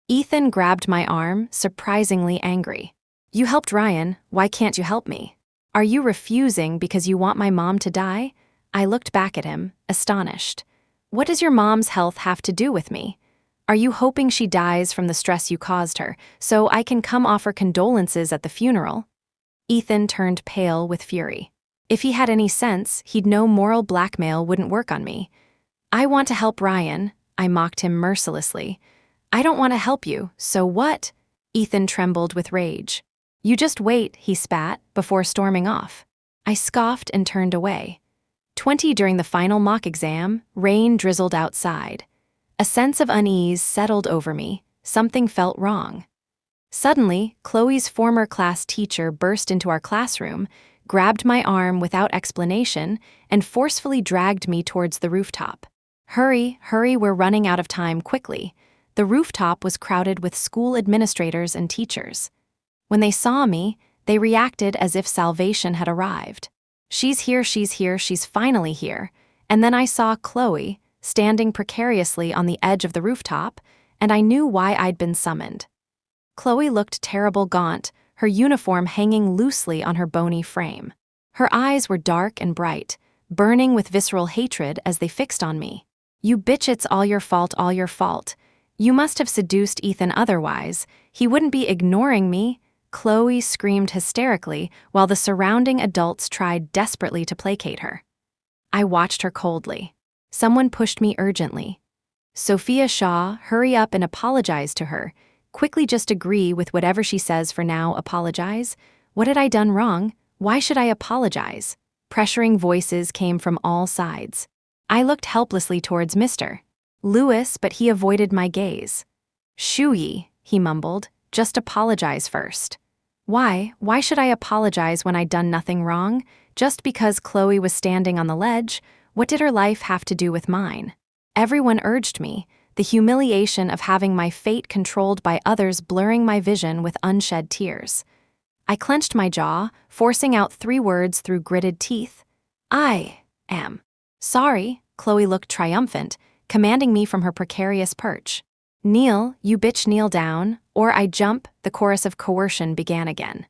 Ethan grabbed my arm, surprisingly angry. "You helped Ryan, why can't you help me? Are you refusing because you want my mom to die?" I looked back at him, astonished. "What does your mom's health have to do with me? Are you hoping she dies from the stress you caused her, so I can come offer condolences at the funeral?" Ethan turned pale with fury. If he had any sense, he'd know moral blackmail wouldn't work on me. "I want to help Ryan," I mocked him mercilessly. "I don't want to help you, so what?" Ethan trembled with rage. "You just wait," he spat, before storming off. I scoffed and turned away. 20 during the final mock exam, rain drizzled outside. A sense of unease settled over me. Something felt wrong. Suddenly, Chloe's former class teacher burst into our classroom, grabbed my arm without explanation, and forcefully dragged me towards the rooftop. Hurry, we're running out of time quickly." The rooftop was crowded with school administrators and teachers. When they saw me, they reacted as if salvation had arrived. She's here, she's finally here." And then I saw Chloe, standing precariously on the edge of the rooftop, and I knew why I'd been summoned. Chloe looked terrible gaunt, her uniform hanging loosely on her bony frame. Her eyes were dark and bright, burning with visceral hatred as they fixed on me. "You bitch, it's all your fault, all your fault. You must have seduced Ethan otherwise. He wouldn't be ignoring me." Chloe screamed hysterically while the surrounding adults tried desperately to placate her. I watched her coldly. Someone pushed me urgently. "Sophia Shaw, hurry up and apologize to her. Quickly, just agree with whatever she says for now, apologize. What had I done wrong? Why should I apologize?" Pressuring voices came from all sides. I looked helplessly towards Mr. Lewis, but he avoided my gaze. "Shuyi," he mumbled, "just apologize first." Why should I apologize when I'd done nothing wrong? Just because Chloe was standing on the ledge? What did her life have to do with mine? Everyone urged me, the humiliation of having my fate controlled by others blurring my vision with unshed tears. I clenched my jaw, forcing out 3 words through gritted teeth. "I am sorry." Chloe looked triumphant, commanding me from her precarious perch. "Kneel, you bitch, kneel down, or I jump." The chorus of coercion began again.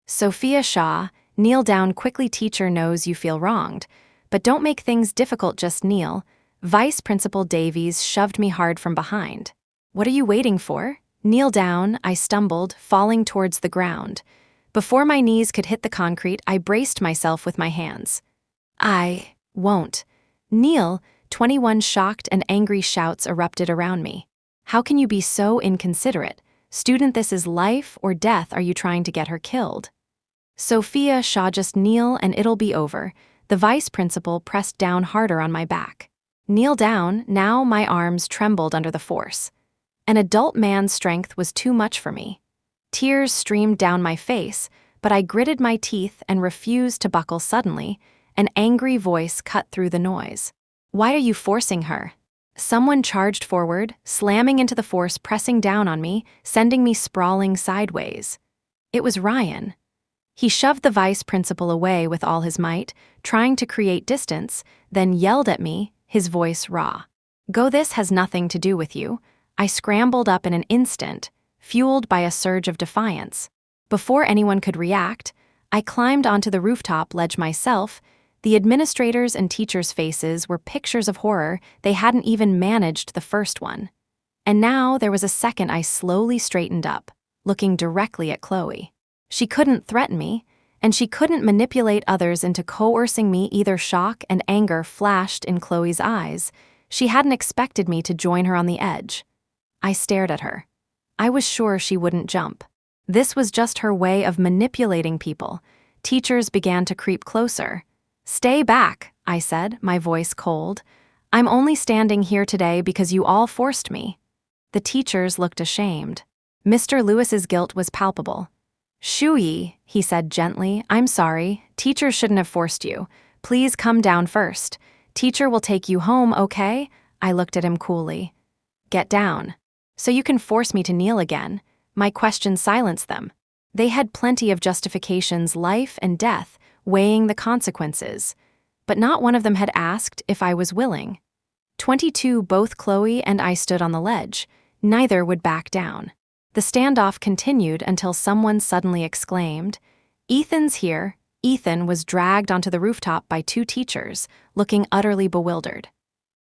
"Sophia Shaw, kneel down quickly. Teacher knows you feel wronged, but don't make things difficult, just kneel." Vice Principal Davies shoved me hard from behind. "What are you waiting for? Kneel down." I stumbled, falling towards the ground. Before my knees could hit the concrete, I braced myself with my hands. "I won't kneel." 21 shocked and angry shouts erupted around me. "How can you be so inconsiderate? Student, this is life or death. Are you trying to get her killed? Sophia Shaw, just kneel and it'll be over. The vice principal pressed down harder on my back. Kneel down. Now my arms trembled under the force. An adult man's strength was too much for me. Tears streamed down my face, but I gritted my teeth and refused to buckle. Suddenly, an angry voice cut through the noise. Why are you forcing her? Someone charged forward, slamming into the force, pressing down on me, sending me sprawling sideways. It was Ryan. He shoved the vice principal away with all his might, trying to create distance, then yelled at me, his voice raw. Go, this has nothing to do with you. I scrambled up in an instant, fueled by a surge of defiance. Before anyone could react, I climbed onto the rooftop ledge myself. The administrators' and teachers' faces were pictures of horror. They hadn't even managed the first one. And now there was a second. I slowly straightened up, looking directly at Chloe. She couldn't threaten me, and she couldn't manipulate others into coercing me either. Shock and anger flashed in Chloe's eyes. She hadn't expected me to join her on the edge. I stared at her. I was sure she wouldn't jump. This was just her way of manipulating people. Teachers began to creep closer. Stay back, I said, my voice cold. I'm only standing here today because you all forced me. The teachers looked ashamed. Mr. Lewis's guilt was palpable. Shuyi, he said gently, I'm sorry. Teachers shouldn't have forced you. Please come down first. Teacher will take you home, okay? I looked at him coolly. Get down. So you can force me to kneel again. My question silenced them. They had plenty of justifications, life and death, weighing the consequences. But not one of them had asked if I was willing. 22, both Chloe and I stood on the ledge. Neither would back down. The standoff continued until someone suddenly exclaimed, Ethan's here. Ethan was dragged onto the rooftop by two teachers, looking utterly bewildered.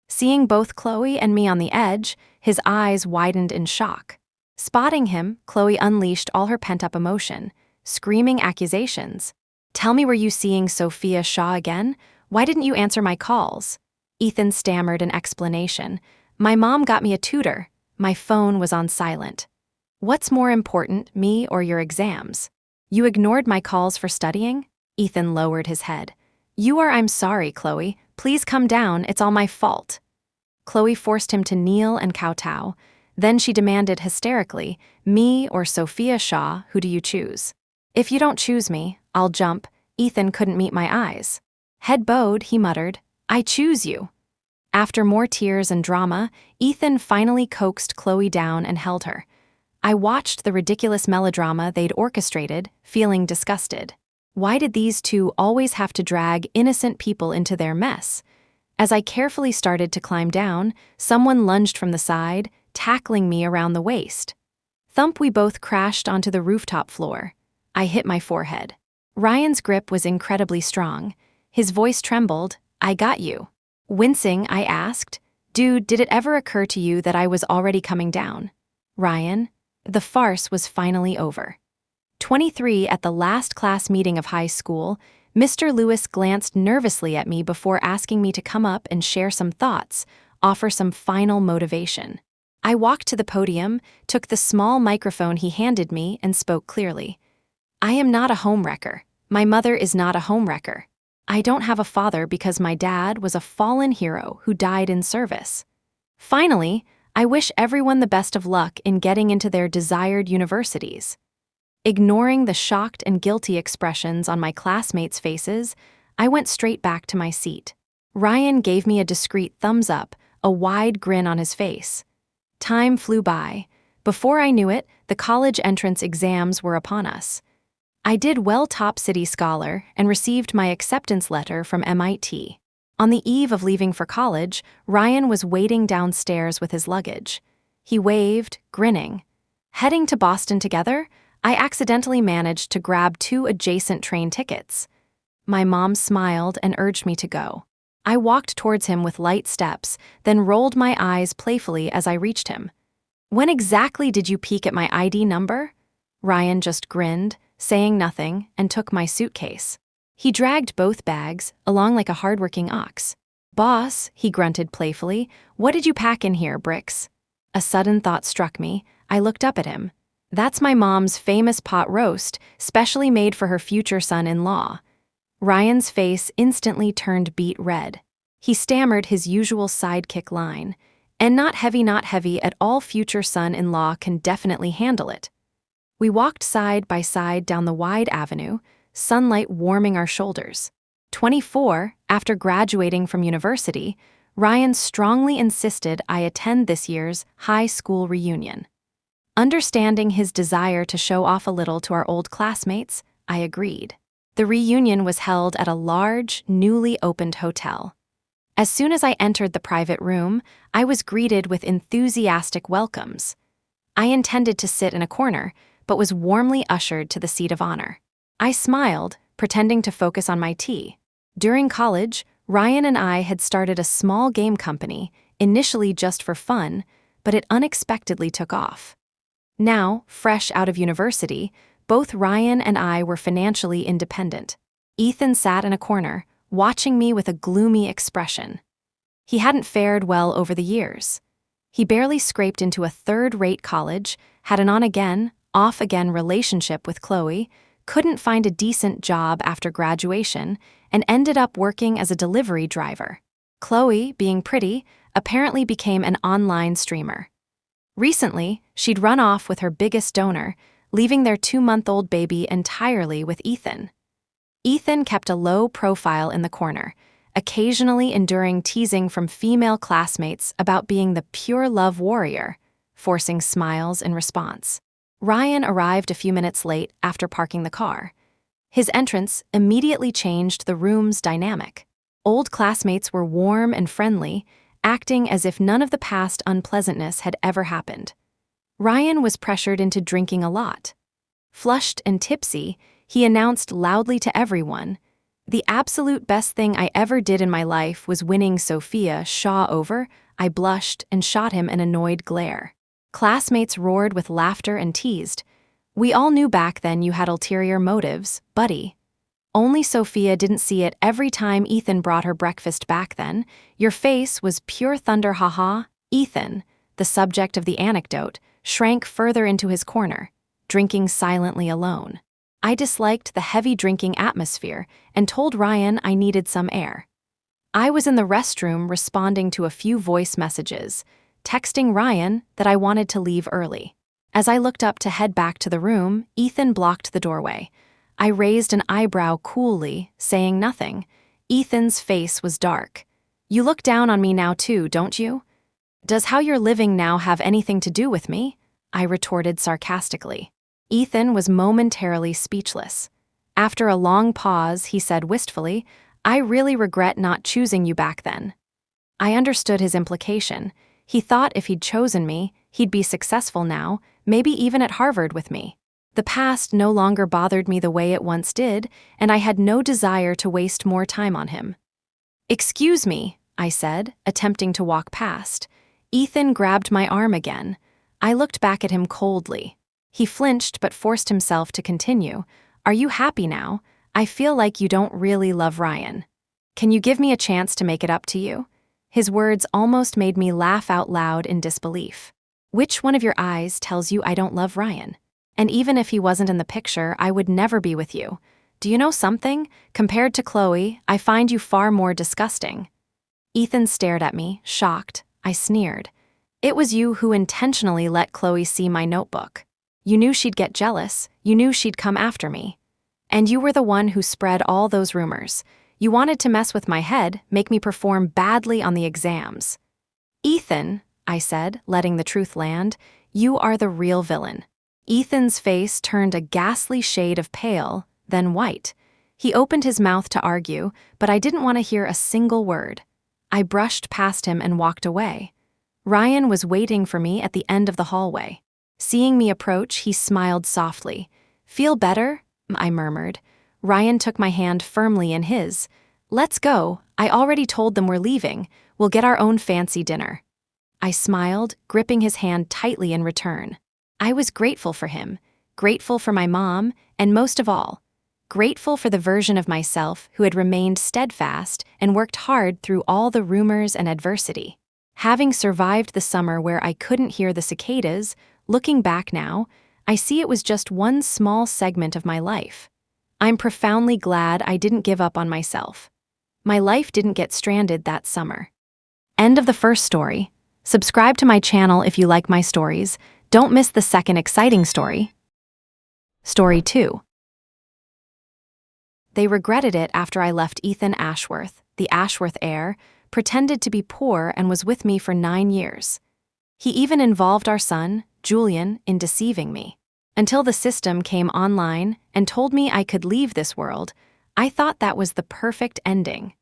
Seeing both Chloe and me on the edge, his eyes widened in shock. Spotting him, Chloe unleashed all her pent-up emotion, screaming accusations. Tell me, were you seeing Sophia Shaw again? Why didn't you answer my calls? Ethan stammered an explanation. My mom got me a tutor. My phone was on silent. What's more important, me or your exams? You ignored my calls for studying? Ethan lowered his head. I'm sorry, Chloe. Please come down, it's all my fault. Chloe forced him to kneel and kowtow. Then she demanded hysterically, me or Sophia Shaw, who do you choose? If you don't choose me, I'll jump. Ethan couldn't meet my eyes. Head bowed, he muttered, I choose you. After more tears and drama, Ethan finally coaxed Chloe down and held her. I watched the ridiculous melodrama they'd orchestrated, feeling disgusted. Why did these two always have to drag innocent people into their mess? As I carefully started to climb down, someone lunged from the side, tackling me around the waist. Thump, we both crashed onto the rooftop floor. I hit my forehead. Ryan's grip was incredibly strong. His voice trembled. I got you. Wincing, I asked, Dude, did it ever occur to you that I was already coming down? Ryan, the farce was finally over. 23, at the last class meeting of high school, Mr. Lewis glanced nervously at me before asking me to come up and share some thoughts, offer some final motivation. I walked to the podium, took the small microphone he handed me, and spoke clearly. I am not a homewrecker. My mother is not a homewrecker. I don't have a father because my dad was a fallen hero who died in service. Finally, I wish everyone the best of luck in getting into their desired universities. Ignoring the shocked and guilty expressions on my classmates' faces, I went straight back to my seat. Ryan gave me a discreet thumbs up, a wide grin on his face. Time flew by. Before I knew it, the college entrance exams were upon us. I did well, top city scholar, and received my acceptance letter from MIT. On the eve of leaving for college, Ryan was waiting downstairs with his luggage. He waved, grinning. Heading to Boston together, I accidentally managed to grab 2 adjacent train tickets. My mom smiled and urged me to go. I walked towards him with light steps, then rolled my eyes playfully as I reached him. When exactly did you peek at my ID number? Ryan just grinned, saying nothing, and took my suitcase. He dragged both bags, along like a hardworking ox. Boss, he grunted playfully, what did you pack in here, bricks? A sudden thought struck me. I looked up at him. That's my mom's famous pot roast, specially made for her future son-in-law. Ryan's face instantly turned beet red. He stammered his usual sidekick line, and not heavy at all, future son-in-law can definitely handle it. We walked side by side down the wide avenue, sunlight warming our shoulders. 24, after graduating from university, Ryan strongly insisted I attend this year's high school reunion. Understanding his desire to show off a little to our old classmates, I agreed. The reunion was held at a large, newly opened hotel. As soon as I entered the private room, I was greeted with enthusiastic welcomes. I intended to sit in a corner, but was warmly ushered to the seat of honor. I smiled, pretending to focus on my tea. During college, Ryan and I had started a small game company, initially just for fun, but it unexpectedly took off. Now, fresh out of university, both Ryan and I were financially independent. Ethan sat in a corner, watching me with a gloomy expression. He hadn't fared well over the years. He barely scraped into a third-rate college, had an on-again, off-again relationship with Chloe, couldn't find a decent job after graduation, and ended up working as a delivery driver. Chloe, being pretty, apparently became an online streamer. Recently, she'd run off with her biggest donor, leaving their 2-month-old baby entirely with Ethan. Ethan kept a low profile in the corner, occasionally enduring teasing from female classmates about being the pure love warrior, forcing smiles in response. Ryan arrived a few minutes late after parking the car. His entrance immediately changed the room's dynamic. Old classmates were warm and friendly, acting as if none of the past unpleasantness had ever happened. Ryan was pressured into drinking a lot. Flushed and tipsy, he announced loudly to everyone, "The absolute best thing I ever did in my life was winning Sophia Shaw over." I blushed and shot him an annoyed glare. Classmates roared with laughter and teased, "We all knew back then you had ulterior motives, buddy." Only Sophia didn't see it every time Ethan brought her breakfast back then. "Your face was pure thunder, haha." Ethan, the subject of the anecdote, shrank further into his corner, drinking silently alone. I disliked the heavy drinking atmosphere and told Ryan I needed some air. I was in the restroom responding to a few voice messages, texting Ryan that I wanted to leave early. As I looked up to head back to the room, Ethan blocked the doorway. I raised an eyebrow coolly, saying nothing. Ethan's face was dark. "You look down on me now too, don't you? Does how you're living now have anything to do with me?" I retorted sarcastically. Ethan was momentarily speechless. After a long pause, he said wistfully, "I really regret not choosing you back then." I understood his implication. He thought if he'd chosen me, he'd be successful now, maybe even at Harvard with me. The past no longer bothered me the way it once did, and I had no desire to waste more time on him. "Excuse me," I said, attempting to walk past. Ethan grabbed my arm again. I looked back at him coldly. He flinched but forced himself to continue. "Are you happy now? I feel like you don't really love Ryan. Can you give me a chance to make it up to you?" His words almost made me laugh out loud in disbelief. "Which one of your eyes tells you I don't love Ryan? And even if he wasn't in the picture, I would never be with you. Do you know something? Compared to Chloe, I find you far more disgusting." Ethan stared at me, shocked. I sneered. "It was you who intentionally let Chloe see my notebook. You knew she'd get jealous, you knew she'd come after me. And you were the one who spread all those rumors. You wanted to mess with my head, make me perform badly on the exams." "Ethan," I said, letting the truth land, "you are the real villain." Ethan's face turned a ghastly shade of pale, then white. He opened his mouth to argue, but I didn't want to hear a single word. I brushed past him and walked away. Ryan was waiting for me at the end of the hallway. Seeing me approach, he smiled softly. "Feel better?" I murmured. Ryan took my hand firmly in his. "Let's go. I already told them we're leaving. We'll get our own fancy dinner." I smiled, gripping his hand tightly in return. I was grateful for him, grateful for my mom, and most of all, grateful for the version of myself who had remained steadfast and worked hard through all the rumors and adversity. Having survived the summer where I couldn't hear the cicadas, looking back now, I see it was just one small segment of my life. I'm profoundly glad I didn't give up on myself. My life didn't get stranded that summer. End of the first story. Subscribe to my channel if you like my stories. Don't miss the second exciting story. Story 2. They regretted it after I left Ethan Ashworth, the Ashworth heir, pretended to be poor and was with me for 9 years. He even involved our son, Julian, in deceiving me. Until the system came online and told me I could leave this world, I thought that was the perfect ending.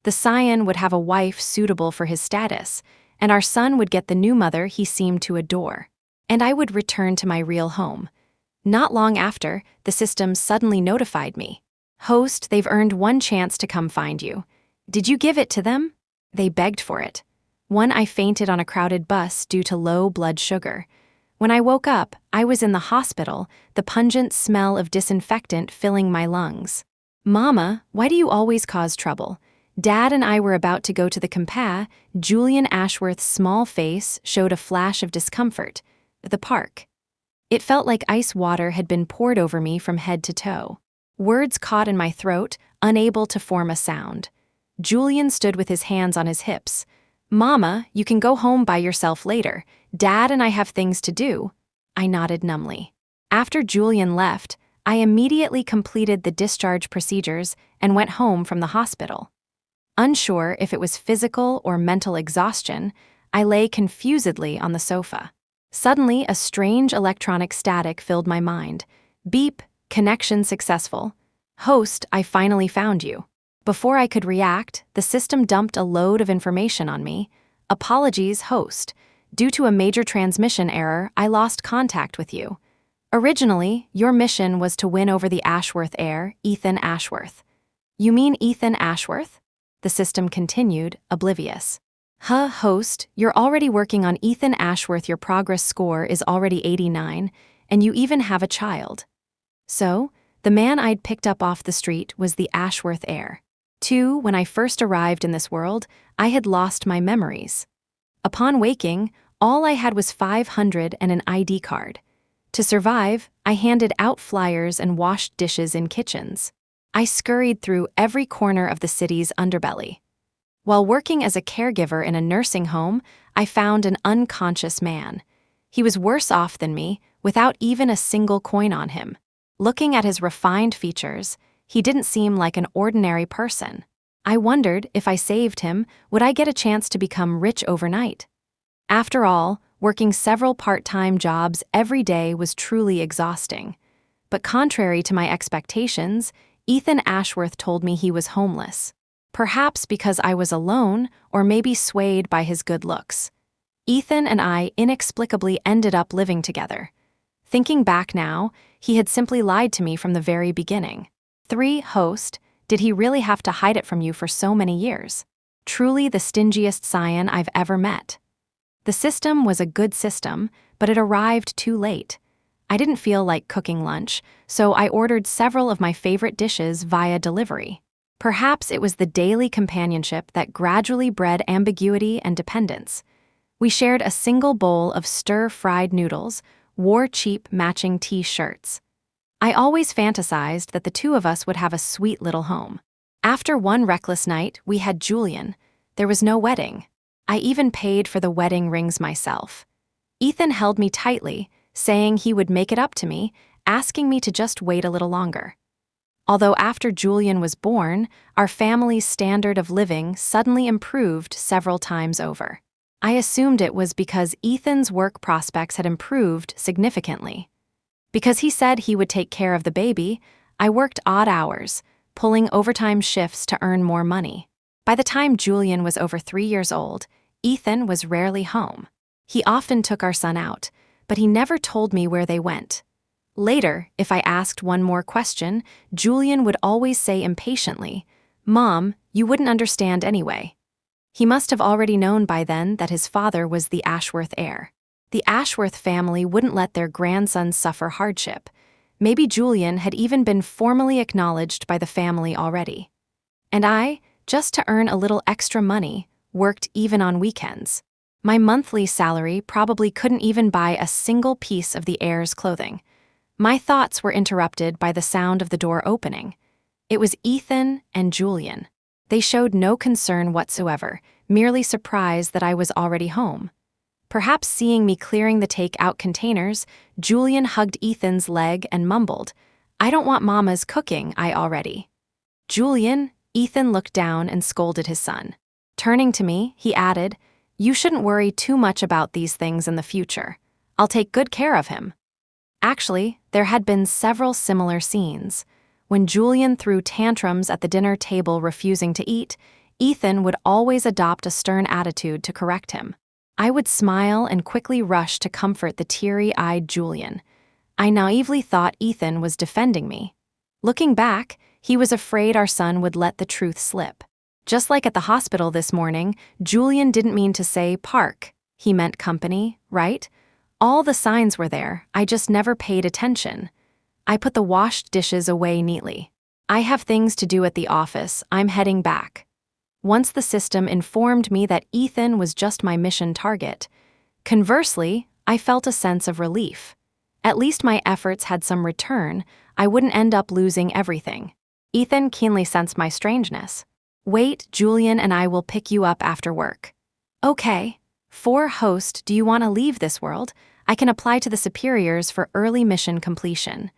The scion would have a wife suitable for his status, and our son would get the new mother he seemed to adore. And I would return to my real home. Not long after, the system suddenly notified me. "Host, they've earned one chance to come find you. Did you give it to them?" They begged for it. I fainted on a crowded bus due to low blood sugar. When I woke up, I was in the hospital, the pungent smell of disinfectant filling my lungs. "Mama, why do you always cause trouble?" Dad and I were about to go to the compa. Julian Ashworth's small face showed a flash of discomfort. The park. It felt like ice water had been poured over me from head to toe. Words caught in my throat, unable to form a sound. Julian stood with his hands on his hips. "Mama, you can go home by yourself later. Dad and I have things to do." I nodded numbly. After Julian left, I immediately completed the discharge procedures and went home from the hospital. Unsure if it was physical or mental exhaustion, I lay confusedly on the sofa. Suddenly, a strange electronic static filled my mind. Beep, connection successful. "Host, I finally found you." Before I could react, the system dumped a load of information on me. "Apologies, host. Due to a major transmission error, I lost contact with you. Originally, your mission was to win over the Ashworth heir, Ethan Ashworth." "You mean Ethan Ashworth?" The system continued, oblivious. Host, you're already working on Ethan Ashworth. Your progress score is already 89, and you even have a child." So, the man I'd picked up off the street was the Ashworth heir. When I first arrived in this world, I had lost my memories. Upon waking, all I had was 500 and an ID card. To survive, I handed out flyers and washed dishes in kitchens. I scurried through every corner of the city's underbelly. While working as a caregiver in a nursing home, I found an unconscious man. He was worse off than me, without even a single coin on him. Looking at his refined features, he didn't seem like an ordinary person. I wondered if I saved him, would I get a chance to become rich overnight? After all, working several part-time jobs every day was truly exhausting. But contrary to my expectations, Ethan Ashworth told me he was homeless. Perhaps because I was alone, or maybe swayed by his good looks. Ethan and I inexplicably ended up living together. Thinking back now, he had simply lied to me from the very beginning. Host, did he really have to hide it from you for so many years? Truly the stingiest scion I've ever met. The system was a good system, but it arrived too late. I didn't feel like cooking lunch, so I ordered several of my favorite dishes via delivery. Perhaps it was the daily companionship that gradually bred ambiguity and dependence. We shared a single bowl of stir-fried noodles, wore cheap matching T-shirts. I always fantasized that the two of us would have a sweet little home. After one reckless night, we had Julian. There was no wedding. I even paid for the wedding rings myself. Ethan held me tightly, saying he would make it up to me, asking me to just wait a little longer. Although after Julian was born, our family's standard of living suddenly improved several times over. I assumed it was because Ethan's work prospects had improved significantly. Because he said he would take care of the baby, I worked odd hours, pulling overtime shifts to earn more money. By the time Julian was over 3 years old, Ethan was rarely home. He often took our son out, but he never told me where they went. Later, if I asked one more question, Julian would always say impatiently, "Mom, you wouldn't understand anyway." He must have already known by then that his father was the Ashworth heir. The Ashworth family wouldn't let their grandson suffer hardship. Maybe Julian had even been formally acknowledged by the family already. And I, just to earn a little extra money, worked even on weekends. My monthly salary probably couldn't even buy a single piece of the heir's clothing. My thoughts were interrupted by the sound of the door opening. It was Ethan and Julian. They showed no concern whatsoever, merely surprised that I was already home. Perhaps seeing me clearing the take-out containers, Julian hugged Ethan's leg and mumbled, "I don't want Mama's cooking, I already." "Julian," Ethan looked down and scolded his son. Turning to me, he added, "You shouldn't worry too much about these things in the future. I'll take good care of him." Actually, there had been several similar scenes. When Julian threw tantrums at the dinner table refusing to eat, Ethan would always adopt a stern attitude to correct him. I would smile and quickly rush to comfort the teary-eyed Julian. I naively thought Ethan was defending me. Looking back, he was afraid our son would let the truth slip. Just like at the hospital this morning, Julian didn't mean to say park. He meant company, right? All the signs were there, I just never paid attention. I put the washed dishes away neatly. "I have things to do at the office, I'm heading back." Once the system informed me that Ethan was just my mission target. Conversely, I felt a sense of relief. At least my efforts had some return, I wouldn't end up losing everything. Ethan keenly sensed my strangeness. "Wait, Julian and I will pick you up after work." "Okay. For host, do you want to leave this world? I can apply to the superiors for early mission completion.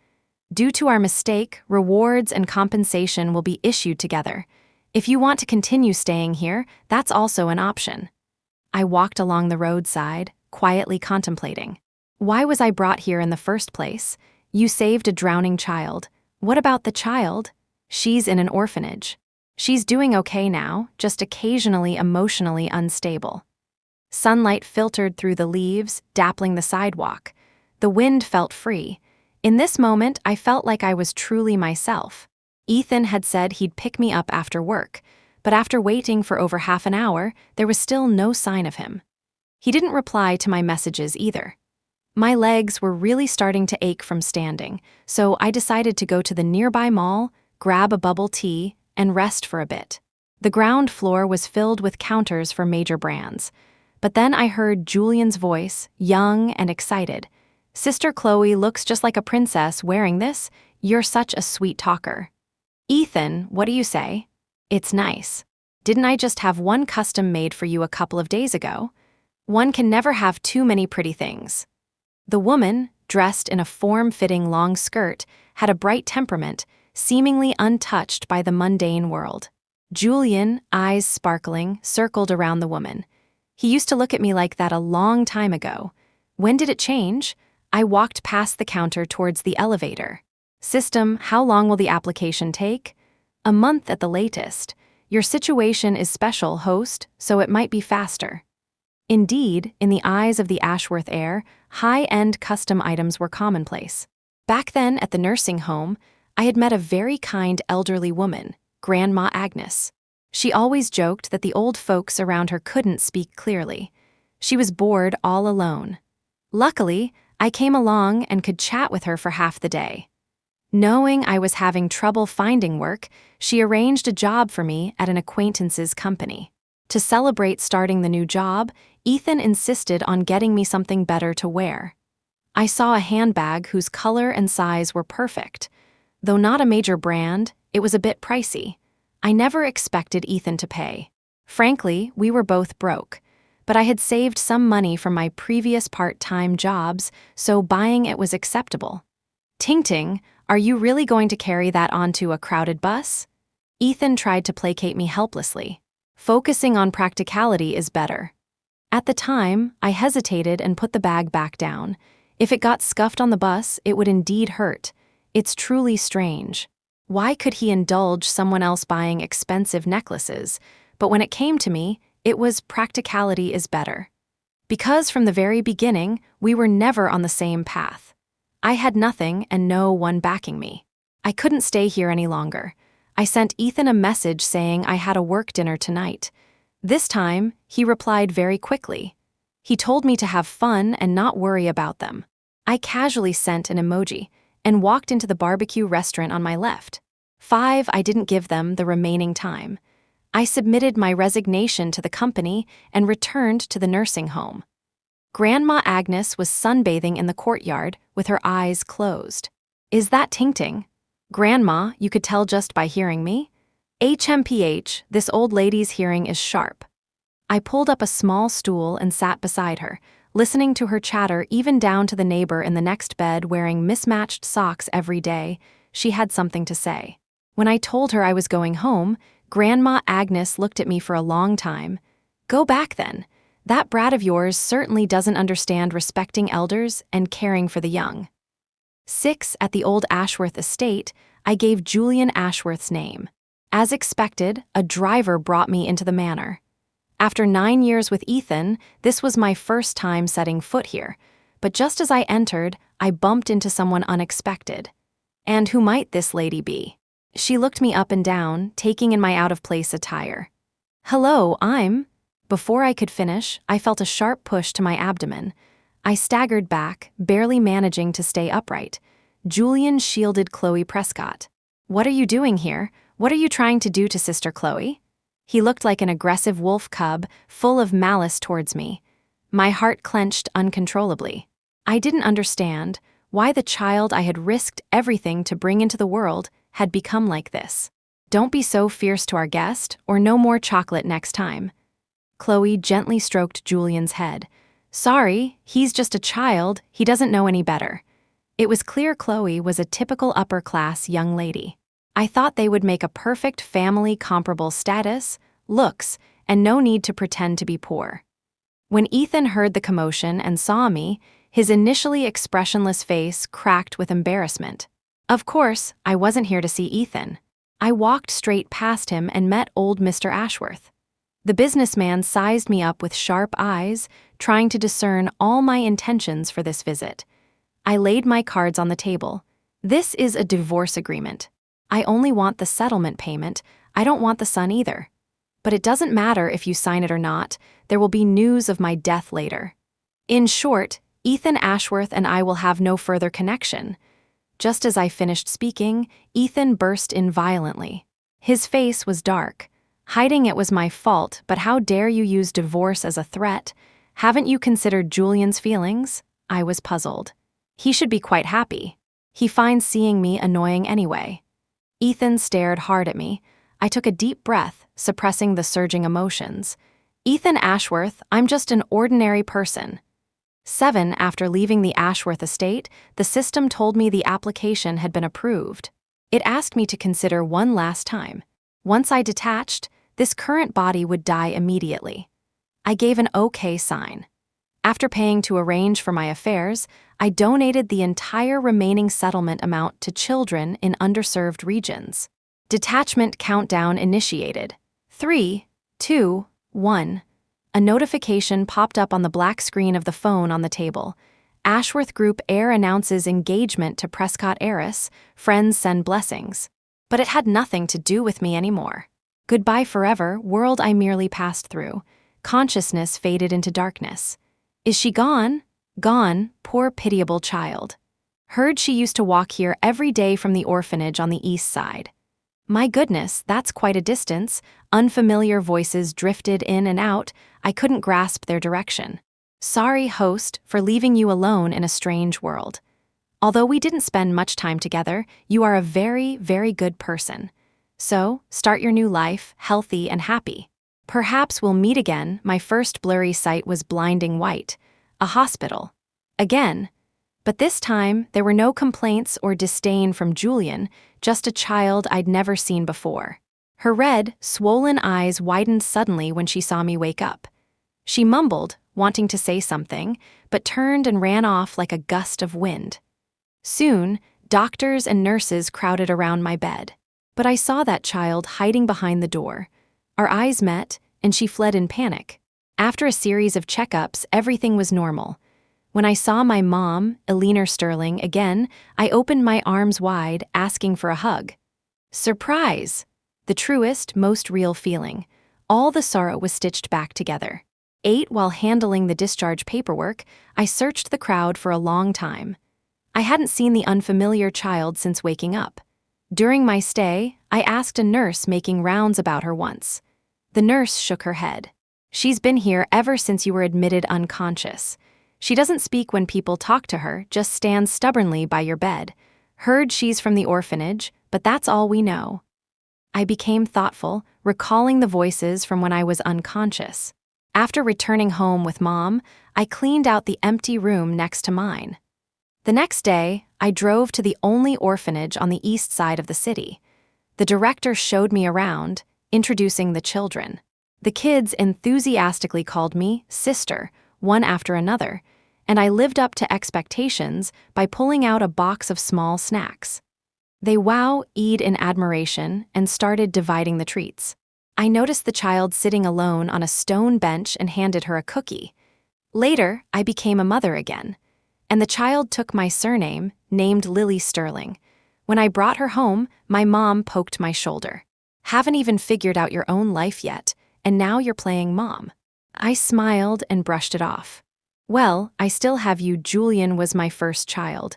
Due to our mistake, rewards and compensation will be issued together. If you want to continue staying here, that's also an option." I walked along the roadside, quietly contemplating. Why was I brought here in the first place? You saved a drowning child. What about the child? She's in an orphanage. She's doing okay now, just occasionally emotionally unstable. Sunlight filtered through the leaves, dappling the sidewalk. The wind felt free. In this moment, I felt like I was truly myself. Ethan had said he'd pick me up after work, but after waiting for over half an hour, there was still no sign of him. He didn't reply to my messages either. My legs were really starting to ache from standing, so I decided to go to the nearby mall, grab a bubble tea, and rest for a bit. The ground floor was filled with counters for major brands. But then I heard Julian's voice, young and excited. "Sister Chloe looks just like a princess wearing this. You're such a sweet talker." "Ethan, what do you say?" "It's nice. Didn't I just have one custom made for you a couple of days ago?" "One can never have too many pretty things." The woman, dressed in a form-fitting long skirt, had a bright temperament, seemingly untouched by the mundane world. Julian, eyes sparkling, circled around the woman. He used to look at me like that a long time ago. When did it change? I walked past the counter towards the elevator. "System, how long will the application take?" "A month at the latest. Your situation is special, host, so it might be faster." Indeed, in the eyes of the Ashworth heir, high-end custom items were commonplace. Back then, at the nursing home, I had met a very kind elderly woman, Grandma Agnes. She always joked that the old folks around her couldn't speak clearly. She was bored all alone. Luckily, I came along and could chat with her for half the day. Knowing I was having trouble finding work, she arranged a job for me at an acquaintance's company. To celebrate starting the new job, Ethan insisted on getting me something better to wear. I saw a handbag whose color and size were perfect. Though not a major brand, it was a bit pricey. I never expected Ethan to pay. Frankly, we were both broke, but I had saved some money from my previous part-time jobs, so buying it was acceptable. "Ting-ting, are you really going to carry that onto a crowded bus?" Ethan tried to placate me helplessly. "Focusing on practicality is better." At the time, I hesitated and put the bag back down. If it got scuffed on the bus, it would indeed hurt. It's truly strange. Why could he indulge someone else buying expensive necklaces? But when it came to me, it was practicality is better. Because from the very beginning, we were never on the same path. I had nothing and no one backing me. I couldn't stay here any longer. I sent Ethan a message saying I had a work dinner tonight. This time, he replied very quickly. He told me to have fun and not worry about them. I casually sent an emoji and walked into the barbecue restaurant on my left. I didn't give them the remaining time. I submitted my resignation to the company and returned to the nursing home. Grandma Agnes was sunbathing in the courtyard with her eyes closed. Is that Ting? Grandma, you could tell just by hearing me? HMPH, this old lady's hearing is sharp. I pulled up a small stool and sat beside her, listening to her chatter even down to the neighbor in the next bed wearing mismatched socks every day. She had something to say. When I told her I was going home, Grandma Agnes looked at me for a long time. Go back then. That brat of yours certainly doesn't understand respecting elders and caring for the young. 6 at the old Ashworth estate, I gave Julian Ashworth's name. As expected, a driver brought me into the manor. After 9 years with Ethan, this was my first time setting foot here, but just as I entered, I bumped into someone unexpected. And who might this lady be? She looked me up and down, taking in my out-of-place attire. Hello, Before I could finish, I felt a sharp push to my abdomen. I staggered back, barely managing to stay upright. Julian shielded Chloe Prescott. What are you doing here? What are you trying to do to Sister Chloe? He looked like an aggressive wolf cub, full of malice towards me. My heart clenched uncontrollably. I didn't understand why the child I had risked everything to bring into the world had become like this. Don't be so fierce to our guest, or no more chocolate next time. Chloe gently stroked Julian's head. Sorry, he's just a child, he doesn't know any better. It was clear Chloe was a typical upper-class young lady. I thought they would make a perfect family comparable status, looks, and no need to pretend to be poor. When Ethan heard the commotion and saw me, his initially expressionless face cracked with embarrassment. Of course, I wasn't here to see Ethan. I walked straight past him and met old Mr. Ashworth. The businessman sized me up with sharp eyes, trying to discern all my intentions for this visit. I laid my cards on the table. This is a divorce agreement. I only want the settlement payment. I don't want the son either. But it doesn't matter if you sign it or not. There will be news of my death later. In short, Ethan Ashworth and I will have no further connection. Just as I finished speaking, Ethan burst in violently. His face was dark. Hiding it was my fault, but how dare you use divorce as a threat? Haven't you considered Julian's feelings? I was puzzled. He should be quite happy. He finds seeing me annoying anyway. Ethan stared hard at me. I took a deep breath, suppressing the surging emotions. Ethan Ashworth, I'm just an ordinary person. 7 after leaving the Ashworth estate, the system told me the application had been approved. It asked me to consider one last time. Once I detached, this current body would die immediately. I gave an okay sign. After paying to arrange for my affairs, I donated the entire remaining settlement amount to children in underserved regions. Detachment countdown initiated. 3, 2, 1. A notification popped up on the black screen of the phone on the table. Ashworth Group heir announces engagement to Prescott heiress. Friends send blessings. But it had nothing to do with me anymore. Goodbye forever, world I merely passed through. Consciousness faded into darkness. Is she gone? Gone, poor pitiable child. Heard she used to walk here every day from the orphanage on the east side. My goodness, that's quite a distance. Unfamiliar voices drifted in and out. I couldn't grasp their direction. Sorry, host, for leaving you alone in a strange world. Although we didn't spend much time together, you are a very, very good person. So, start your new life, healthy and happy. Perhaps we'll meet again. My first blurry sight was blinding white. A hospital. Again. But this time, there were no complaints or disdain from Julian, just a child I'd never seen before. Her red, swollen eyes widened suddenly when she saw me wake up. She mumbled, wanting to say something, but turned and ran off like a gust of wind. Soon, doctors and nurses crowded around my bed. But I saw that child hiding behind the door. Our eyes met, and she fled in panic. After a series of checkups, everything was normal. When I saw my mom, Eleanor Sterling, again, I opened my arms wide, asking for a hug. Surprise! The truest, most real feeling. All the sorrow was stitched back together. 8 while handling the discharge paperwork, I searched the crowd for a long time. I hadn't seen the unfamiliar child since waking up. During my stay, I asked a nurse making rounds about her once. The nurse shook her head. She's been here ever since you were admitted unconscious. She doesn't speak when people talk to her, just stands stubbornly by your bed. Heard she's from the orphanage, but that's all we know. I became thoughtful, recalling the voices from when I was unconscious. After returning home with Mom, I cleaned out the empty room next to mine. The next day, I drove to the only orphanage on the east side of the city. The director showed me around, introducing the children. The kids enthusiastically called me sister, one after another, and I lived up to expectations by pulling out a box of small snacks. They wow-eyed in admiration and started dividing the treats. I noticed the child sitting alone on a stone bench and handed her a cookie. Later, I became a mother again, and the child took my surname, named Lily Sterling. When I brought her home, my mom poked my shoulder. Haven't even figured out your own life yet, and now you're playing mom. I smiled and brushed it off. Well, I still have you. Julian was my first child.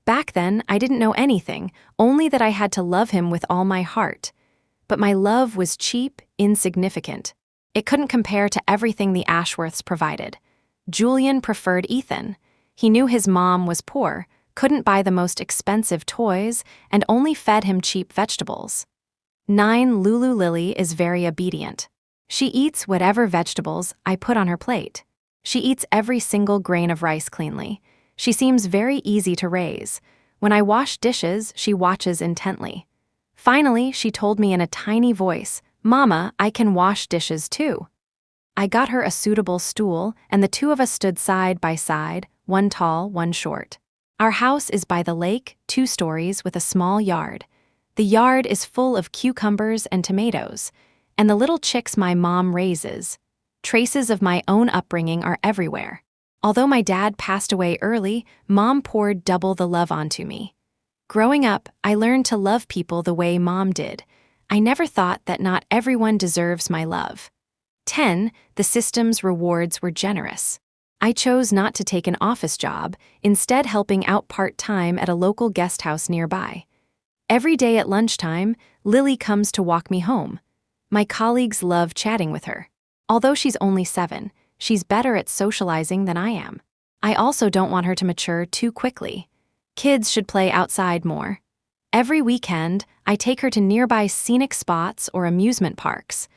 Back then, I didn't know anything, only that I had to love him with all my heart. But my love was cheap, insignificant. It couldn't compare to everything the Ashworths provided. Julian preferred Ethan. He knew his mom was poor, couldn't buy the most expensive toys, and only fed him cheap vegetables. 9 Lulu Lily is very obedient. She eats whatever vegetables I put on her plate. She eats every single grain of rice cleanly. She seems very easy to raise. When I wash dishes, she watches intently. Finally, she told me in a tiny voice, "Mama, I can wash dishes too." I got her a suitable stool, and the two of us stood side by side, one tall, one short. Our house is by the lake, 2 stories with a small yard. The yard is full of cucumbers and tomatoes, and the little chicks my mom raises. Traces of my own upbringing are everywhere. Although my dad passed away early, Mom poured double the love onto me. Growing up, I learned to love people the way Mom did. I never thought that not everyone deserves my love. 10. The system's rewards were generous. I chose not to take an office job, instead helping out part-time at a local guest house nearby. Every day at lunchtime, Lily comes to walk me home. My colleagues love chatting with her. Although she's only 7, she's better at socializing than I am. I also don't want her to mature too quickly. Kids should play outside more. Every weekend, I take her to nearby scenic spots or amusement parks.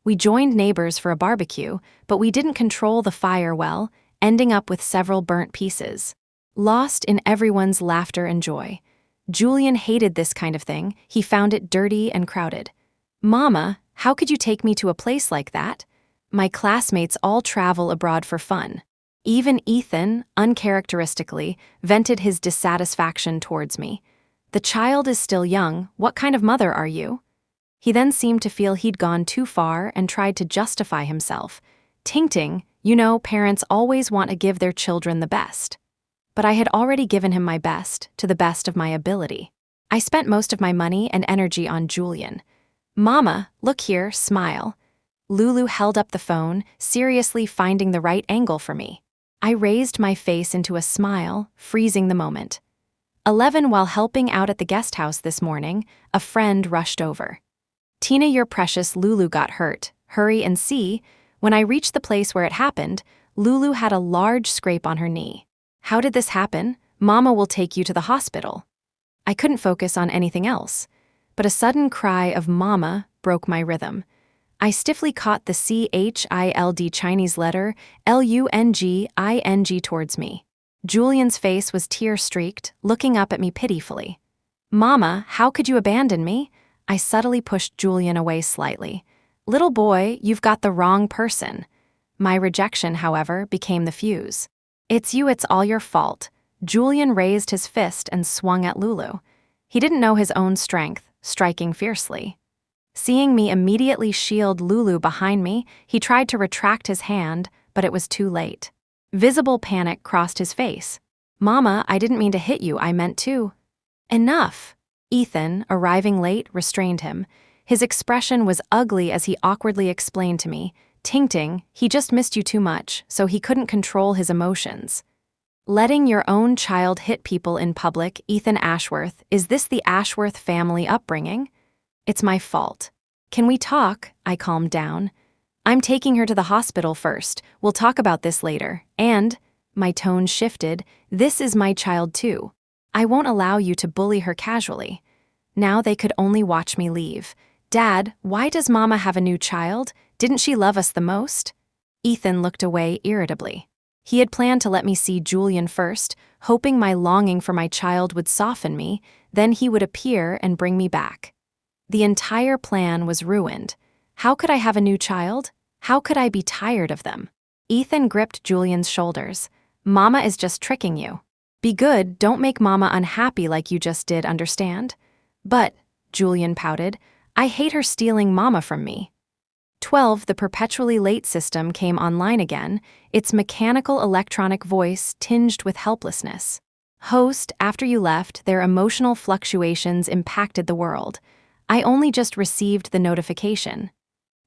We joined neighbors for a barbecue, but we didn't control the fire well, ending up with several burnt pieces. Lost in everyone's laughter and joy. Julian hated this kind of thing. He found it dirty and crowded. "Mama, how could you take me to a place like that? My classmates all travel abroad for fun." Even Ethan, uncharacteristically, vented his dissatisfaction towards me. "The child is still young. What kind of mother are you?" He then seemed to feel he'd gone too far and tried to justify himself. "Ting-ting, you know, parents always want to give their children the best." But I had already given him my best, to the best of my ability. I spent most of my money and energy on Julian. "Mama, look here, smile." Lulu held up the phone, seriously finding the right angle for me. I raised my face into a smile, freezing the moment. 11 While helping out at the guest house this morning, a friend rushed over. "Tina, your precious Lulu got hurt. Hurry and see." When I reached the place where it happened, Lulu had a large scrape on her knee. "How did this happen? Mama will take you to the hospital." I couldn't focus on anything else, but a sudden cry of "Mama" broke my rhythm. I stiffly caught the CHILD Chinese letter LUNGING towards me. Julian's face was tear-streaked, looking up at me pitifully. "Mama, how could you abandon me?" I subtly pushed Julian away slightly. "Little boy, you've got the wrong person." My rejection, however, became the fuse. "It's you, it's all your fault." Julian raised his fist and swung at Lulu. He didn't know his own strength, striking fiercely. Seeing me immediately shield Lulu behind me, he tried to retract his hand, but it was too late. Visible panic crossed his face. "Mama, I didn't mean to hit you, I meant to." "Enough!" Ethan, arriving late, restrained him. His expression was ugly as he awkwardly explained to me, "Ting-ting, he just missed you too much, so he couldn't control his emotions." Letting your own child hit people in public, Ethan Ashworth, is this the Ashworth family upbringing? "It's my fault. Can we talk?" I calmed down. I'm taking her to the hospital first. We'll talk about this later. And, my tone shifted, this is my child too. I won't allow you to bully her casually. Now they could only watch me leave. Dad, why does Mama have a new child? Didn't she love us the most? Ethan looked away irritably. He had planned to let me see Julian first, hoping my longing for my child would soften me, then he would appear and bring me back. The entire plan was ruined. How could I have a new child? How could I be tired of them? Ethan gripped Julian's shoulders. Mama is just tricking you. Be good, don't make Mama unhappy like you just did, understand? But, Julian pouted, I hate her stealing Mama from me. 12. The perpetually late system came online again, its mechanical electronic voice tinged with helplessness. Host, after you left, their emotional fluctuations impacted the world. I only just received the notification.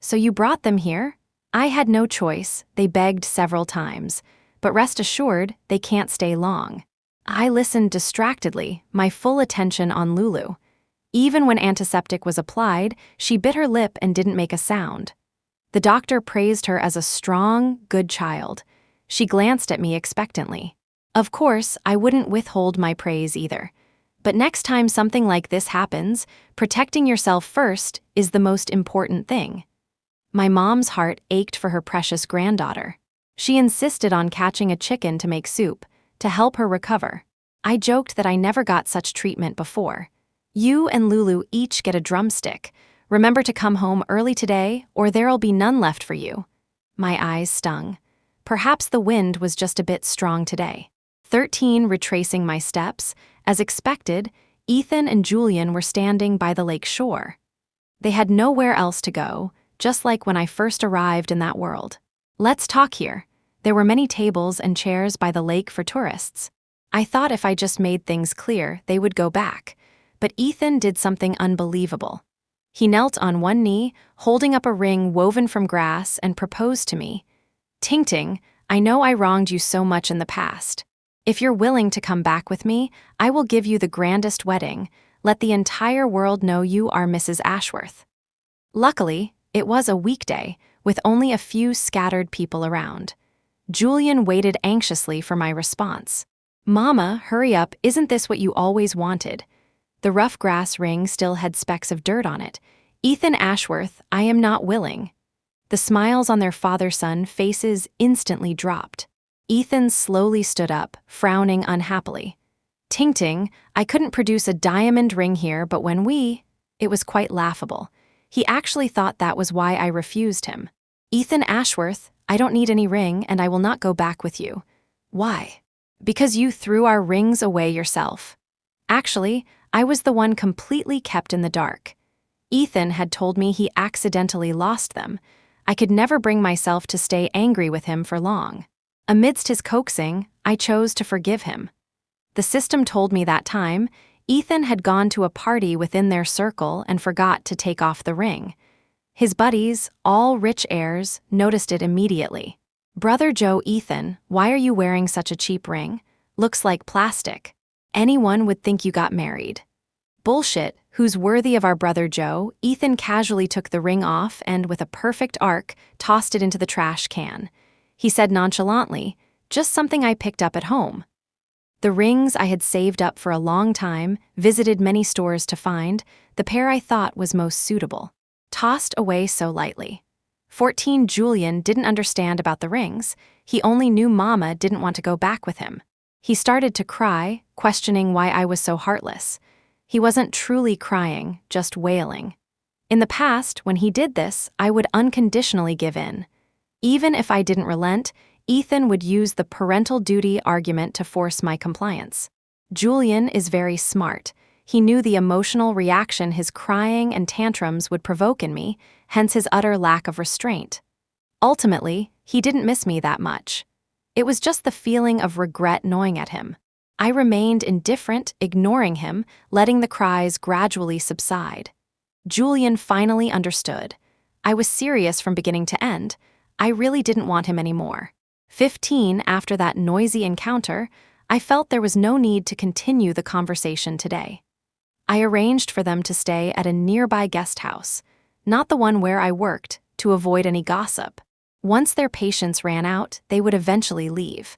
So you brought them here? I had no choice, they begged several times. But rest assured, they can't stay long. I listened distractedly, my full attention on Lulu. Even when antiseptic was applied, she bit her lip and didn't make a sound. The doctor praised her as a strong, good child. She glanced at me expectantly. Of course, I wouldn't withhold my praise either. But next time something like this happens, protecting yourself first is the most important thing. My mom's heart ached for her precious granddaughter. She insisted on catching a chicken to make soup, to help her recover. I joked that I never got such treatment before. You and Lulu each get a drumstick. Remember to come home early today, or there'll be none left for you. My eyes stung. Perhaps the wind was just a bit strong today. 13. Retracing my steps, as expected, Ethan and Julian were standing by the lake shore. They had nowhere else to go, just like when I first arrived in that world. Let's talk here. There were many tables and chairs by the lake for tourists. I thought if I just made things clear, they would go back. But Ethan did something unbelievable. He knelt on one knee, holding up a ring woven from grass, and proposed to me. Ting Ting, I know I wronged you so much in the past. If you're willing to come back with me, I will give you the grandest wedding. Let the entire world know you are Mrs. Ashworth. Luckily, it was a weekday, with only a few scattered people around. Julian waited anxiously for my response. Mama, hurry up, isn't this what you always wanted? The rough grass ring still had specks of dirt on it. Ethan Ashworth, I am not willing. The smiles on their father-son faces instantly dropped. Ethan slowly stood up, frowning unhappily. Ting Ting, I couldn't produce a diamond ring here, but it was quite laughable. He actually thought that was why I refused him. Ethan Ashworth, I don't need any ring, and I will not go back with you. Why? Because you threw our rings away yourself. Actually, I was the one completely kept in the dark. Ethan had told me he accidentally lost them. I could never bring myself to stay angry with him for long. Amidst his coaxing, I chose to forgive him. The system told me that time, Ethan had gone to a party within their circle and forgot to take off the ring. His buddies, all rich heirs, noticed it immediately. Brother Joe, Ethan, why are you wearing such a cheap ring? Looks like plastic. Anyone would think you got married. Bullshit, who's worthy of our brother Joe? Ethan casually took the ring off and, with a perfect arc, tossed it into the trash can. He said nonchalantly, just something I picked up at home. The rings I had saved up for a long time, visited many stores to find, the pair I thought was most suitable. Tossed away so lightly. 14. Julian didn't understand about the rings. He only knew Mama didn't want to go back with him. He started to cry, questioning why I was so heartless. He wasn't truly crying, just wailing. In the past, when he did this, I would unconditionally give in. Even if I didn't relent, Ethan would use the parental duty argument to force my compliance. Julian is very smart. He knew the emotional reaction his crying and tantrums would provoke in me, hence his utter lack of restraint. Ultimately, he didn't miss me that much. It was just the feeling of regret gnawing at him. I remained indifferent, ignoring him, letting the cries gradually subside. Julian finally understood. I was serious from beginning to end. I really didn't want him anymore. 15. After that noisy encounter, I felt there was no need to continue the conversation today. I arranged for them to stay at a nearby guest house, not the one where I worked, to avoid any gossip. Once their patience ran out, they would eventually leave.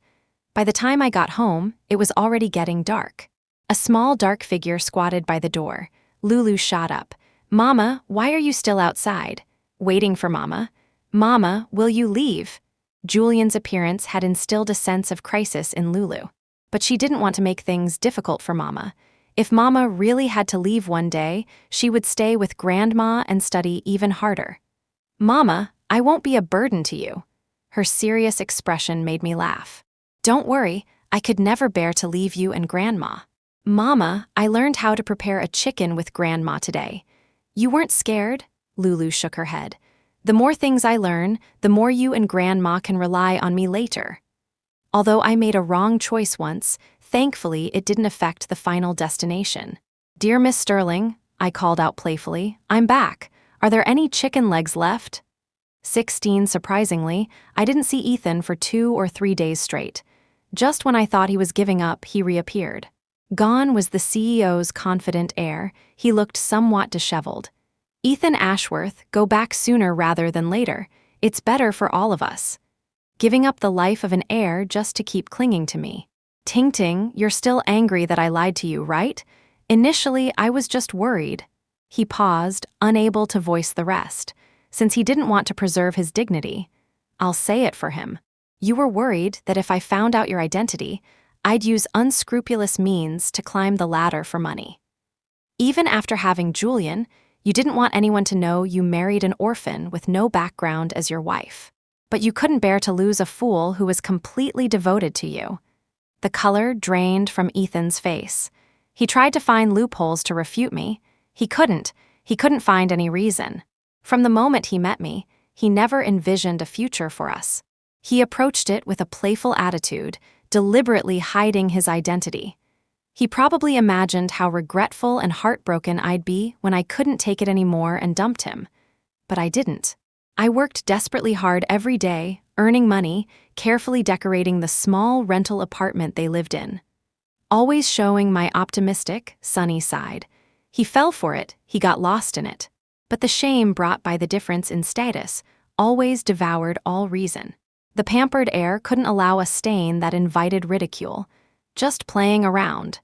By the time I got home, it was already getting dark. A small dark figure squatted by the door. Lulu shot up. "Mama, why are you still outside?" "Waiting for Mama." "Mama, will you leave?" Julian's appearance had instilled a sense of crisis in Lulu. But she didn't want to make things difficult for Mama. If Mama really had to leave one day, she would stay with Grandma and study even harder. "Mama, I won't be a burden to you." Her serious expression made me laugh. "Don't worry, I could never bear to leave you and Grandma." "Mama, I learned how to prepare a chicken with Grandma today." "You weren't scared?" Lulu shook her head. "The more things I learn, the more you and Grandma can rely on me later." Although I made a wrong choice once, thankfully it didn't affect the final destination. "Dear Miss Sterling," I called out playfully, "I'm back. Are there any chicken legs left?" 16, surprisingly, I didn't see Ethan for 2 or 3 days straight. Just when I thought he was giving up, he reappeared. Gone was the CEO's confident air. He looked somewhat disheveled. "Ethan Ashworth, go back sooner rather than later. It's better for all of us." Giving up the life of an heir just to keep clinging to me. "Ting Ting, you're still angry that I lied to you, right?" "Initially, I was just worried." He paused, unable to voice the rest. Since he didn't want to preserve his dignity, I'll say it for him. "You were worried that if I found out your identity, I'd use unscrupulous means to climb the ladder for money. Even after having Julian, you didn't want anyone to know you married an orphan with no background as your wife. But you couldn't bear to lose a fool who was completely devoted to you." The color drained from Ethan's face. He tried to find loopholes to refute me. He couldn't find any reason. From the moment he met me, he never envisioned a future for us. He approached it with a playful attitude, deliberately hiding his identity. He probably imagined how regretful and heartbroken I'd be when I couldn't take it anymore and dumped him. But I didn't. I worked desperately hard every day, earning money, carefully decorating the small rental apartment they lived in. Always showing my optimistic, sunny side. He fell for it, he got lost in it. But the shame brought by the difference in status always devoured all reason. The pampered heir couldn't allow a stain that invited ridicule. Just playing around.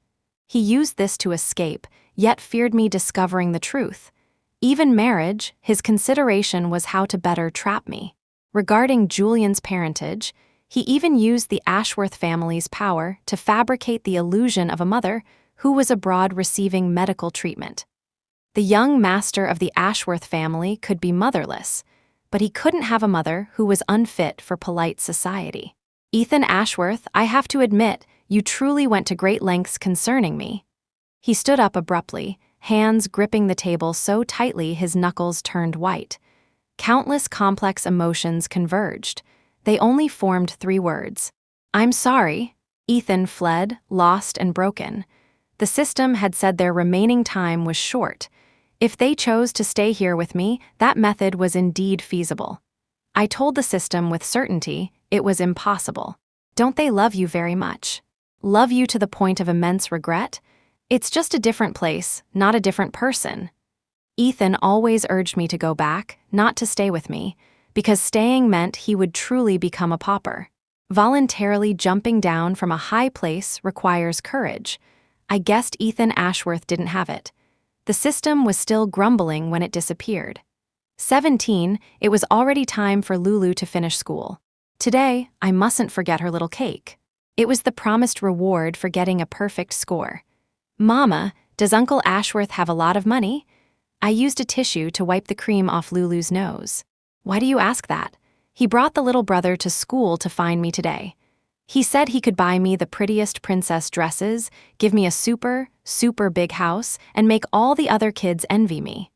He used this to escape, yet feared me discovering the truth. Even marriage, his consideration was how to better trap me. Regarding Julian's parentage, he even used the Ashworth family's power to fabricate the illusion of a mother who was abroad receiving medical treatment. The young master of the Ashworth family could be motherless, but he couldn't have a mother who was unfit for polite society. "Ethan Ashworth, I have to admit, you truly went to great lengths concerning me." He stood up abruptly, hands gripping the table so tightly his knuckles turned white. Countless complex emotions converged. They only formed 3 words. "I'm sorry." Ethan fled, lost and broken. The system had said their remaining time was short. If they chose to stay here with me, that method was indeed feasible. I told the system with certainty it was impossible. "Don't they love you very much?" "Love you to the point of immense regret?" "It's just a different place, not a different person." Ethan always urged me to go back, not to stay with me, because staying meant he would truly become a pauper. Voluntarily jumping down from a high place requires courage. I guessed Ethan Ashworth didn't have it. The system was still grumbling when it disappeared. 17, it was already time for Lulu to finish school. Today, I mustn't forget her little cake. It was the promised reward for getting a perfect score. "Mama, does Uncle Ashworth have a lot of money?" I used a tissue to wipe the cream off Lulu's nose. "Why do you ask that?" "He brought the little brother to school to find me today. He said he could buy me the prettiest princess dresses, give me a super big house, and make all the other kids envy me."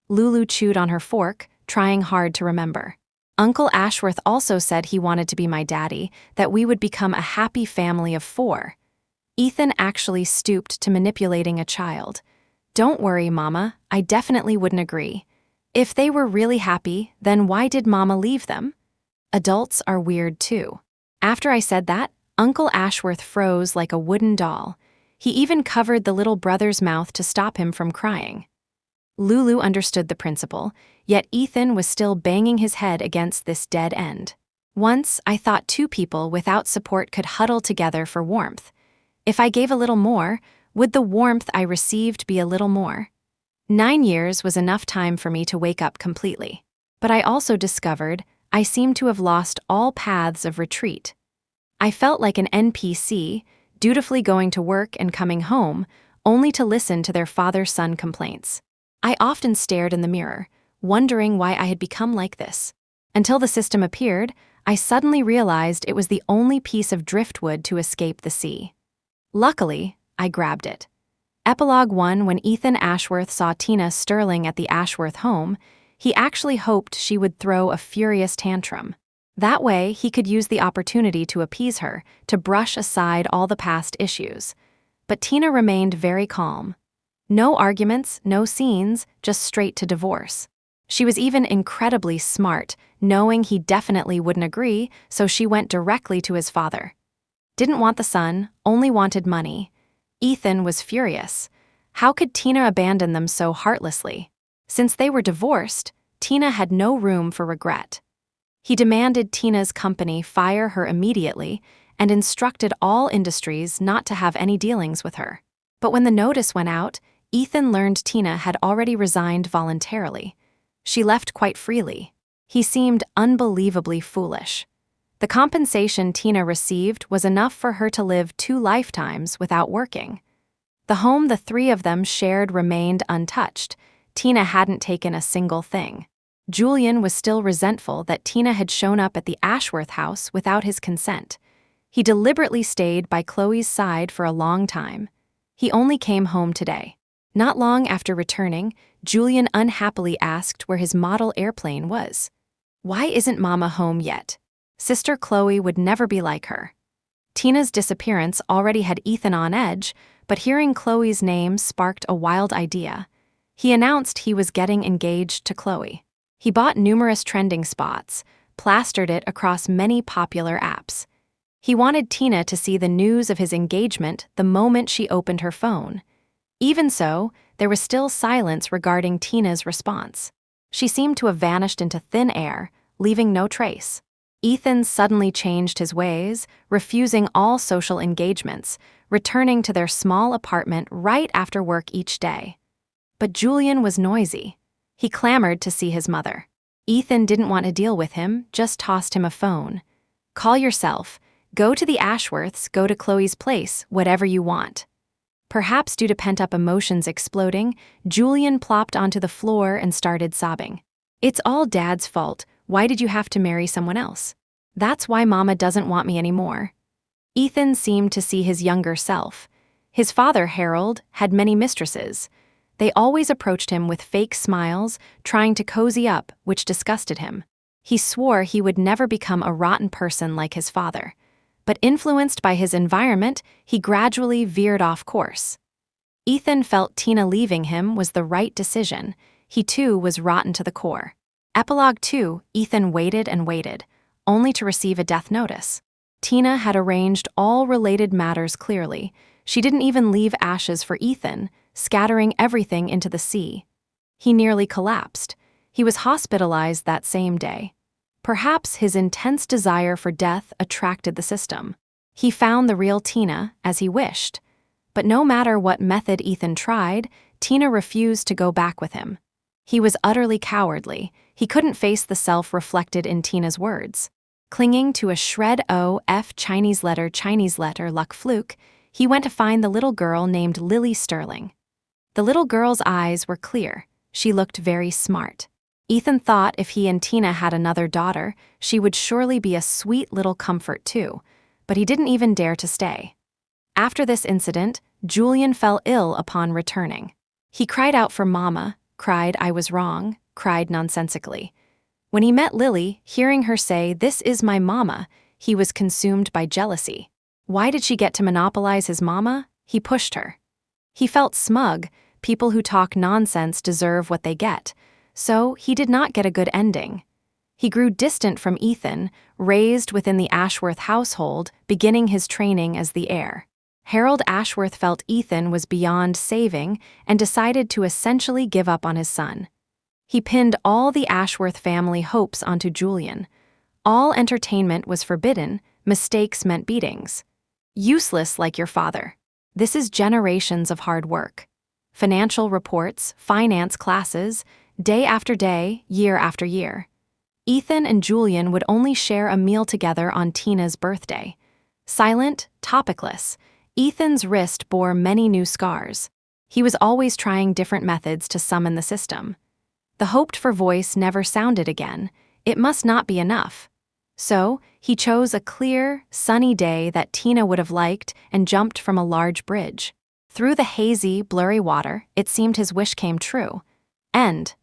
Lulu chewed on her fork, trying hard to remember. "Uncle Ashworth also said he wanted to be my daddy, that we would become a happy family of 4. Ethan actually stooped to manipulating a child. "Don't worry, Mama, I definitely wouldn't agree. If they were really happy, then why did Mama leave them?" Adults are weird too. After I said that, Uncle Ashworth froze like a wooden doll. He even covered the little brother's mouth to stop him from crying. Lulu understood the principle, yet Ethan was still banging his head against this dead end. Once, I thought two people without support could huddle together for warmth. If I gave a little more, would the warmth I received be a little more? 9 years was enough time for me to wake up completely. But I also discovered I seemed to have lost all paths of retreat. I felt like an NPC, dutifully going to work and coming home, only to listen to their father-son complaints. I often stared in the mirror, wondering why I had become like this. Until the system appeared, I suddenly realized it was the only piece of driftwood to escape the sea. Luckily, I grabbed it. Epilogue 1. When Ethan Ashworth saw Tina Sterling at the Ashworth home, he actually hoped she would throw a furious tantrum. That way, he could use the opportunity to appease her, to brush aside all the past issues. But Tina remained very calm. No arguments, no scenes, just straight to divorce. She was even incredibly smart, knowing he definitely wouldn't agree, so she went directly to his father. Didn't want the son, only wanted money. Ethan was furious. How could Tina abandon them so heartlessly? Since they were divorced, Tina had no room for regret. He demanded Tina's company fire her immediately and instructed all industries not to have any dealings with her. But when the notice went out, Ethan learned Tina had already resigned voluntarily. She left quite freely. He seemed unbelievably foolish. The compensation Tina received was enough for her to live 2 lifetimes without working. The home the three of them shared remained untouched. Tina hadn't taken a single thing. Julian was still resentful that Tina had shown up at the Ashworth house without his consent. He deliberately stayed by Chloe's side for a long time. He only came home today. Not long after returning, Julian unhappily asked where his model airplane was. Why isn't Mama home yet? Sister Chloe would never be like her. Tina's disappearance already had Ethan on edge, but hearing Chloe's name sparked a wild idea. He announced he was getting engaged to Chloe. He bought numerous trending spots, plastered it across many popular apps. He wanted Tina to see the news of his engagement the moment she opened her phone. Even so, there was still silence regarding Tina's response. She seemed to have vanished into thin air, leaving no trace. Ethan suddenly changed his ways, refusing all social engagements, returning to their small apartment right after work each day. But Julian was noisy. He clamored to see his mother. Ethan didn't want to deal with him, just tossed him a phone. Call yourself. Go to the Ashworths, go to Chloe's place, whatever you want. Perhaps due to pent-up emotions exploding, Julian plopped onto the floor and started sobbing. It's all Dad's fault. Why did you have to marry someone else? That's why Mama doesn't want me anymore. Ethan seemed to see his younger self. His father, Harold, had many mistresses. They always approached him with fake smiles, trying to cozy up, which disgusted him. He swore he would never become a rotten person like his father. But influenced by his environment, he gradually veered off course. Ethan felt Tina leaving him was the right decision. He too was rotten to the core. Epilogue 2. Ethan waited and waited, only to receive a death notice. Tina had arranged all related matters clearly. She didn't even leave ashes for Ethan, scattering everything into the sea. He nearly collapsed. He was hospitalized that same day. Perhaps his intense desire for death attracted the system. He found the real Tina, as he wished. But no matter what method Ethan tried, Tina refused to go back with him. He was utterly cowardly. He couldn't face the self reflected in Tina's words. Clinging to a shred of Chinese letter luck fluke, he went to find the little girl named Lily Sterling. The little girl's eyes were clear. She looked very smart. Ethan thought if he and Tina had another daughter, she would surely be a sweet little comfort too, but he didn't even dare to stay. After this incident, Julian fell ill upon returning. He cried out for Mama, cried I was wrong, cried nonsensically. When he met Lily, hearing her say, "This is my mama," he was consumed by jealousy. Why did she get to monopolize his mama? He pushed her. He felt smug. People who talk nonsense deserve what they get. So he did not get a good ending. He grew distant from Ethan, raised within the Ashworth household, beginning his training as the heir. Harold Ashworth felt Ethan was beyond saving and decided to essentially give up on his son. He pinned all the Ashworth family hopes onto Julian. All entertainment was forbidden, mistakes meant beatings. Useless like your father. This is generations of hard work. Financial reports, finance classes, day after day, year after year. Ethan and Julian would only share a meal together on Tina's birthday. Silent, topicless, Ethan's wrist bore many new scars. He was always trying different methods to summon the system. The hoped-for voice never sounded again. It must not be enough. So, he chose a clear, sunny day that Tina would have liked and jumped from a large bridge. Through the hazy, blurry water, it seemed his wish came true. End.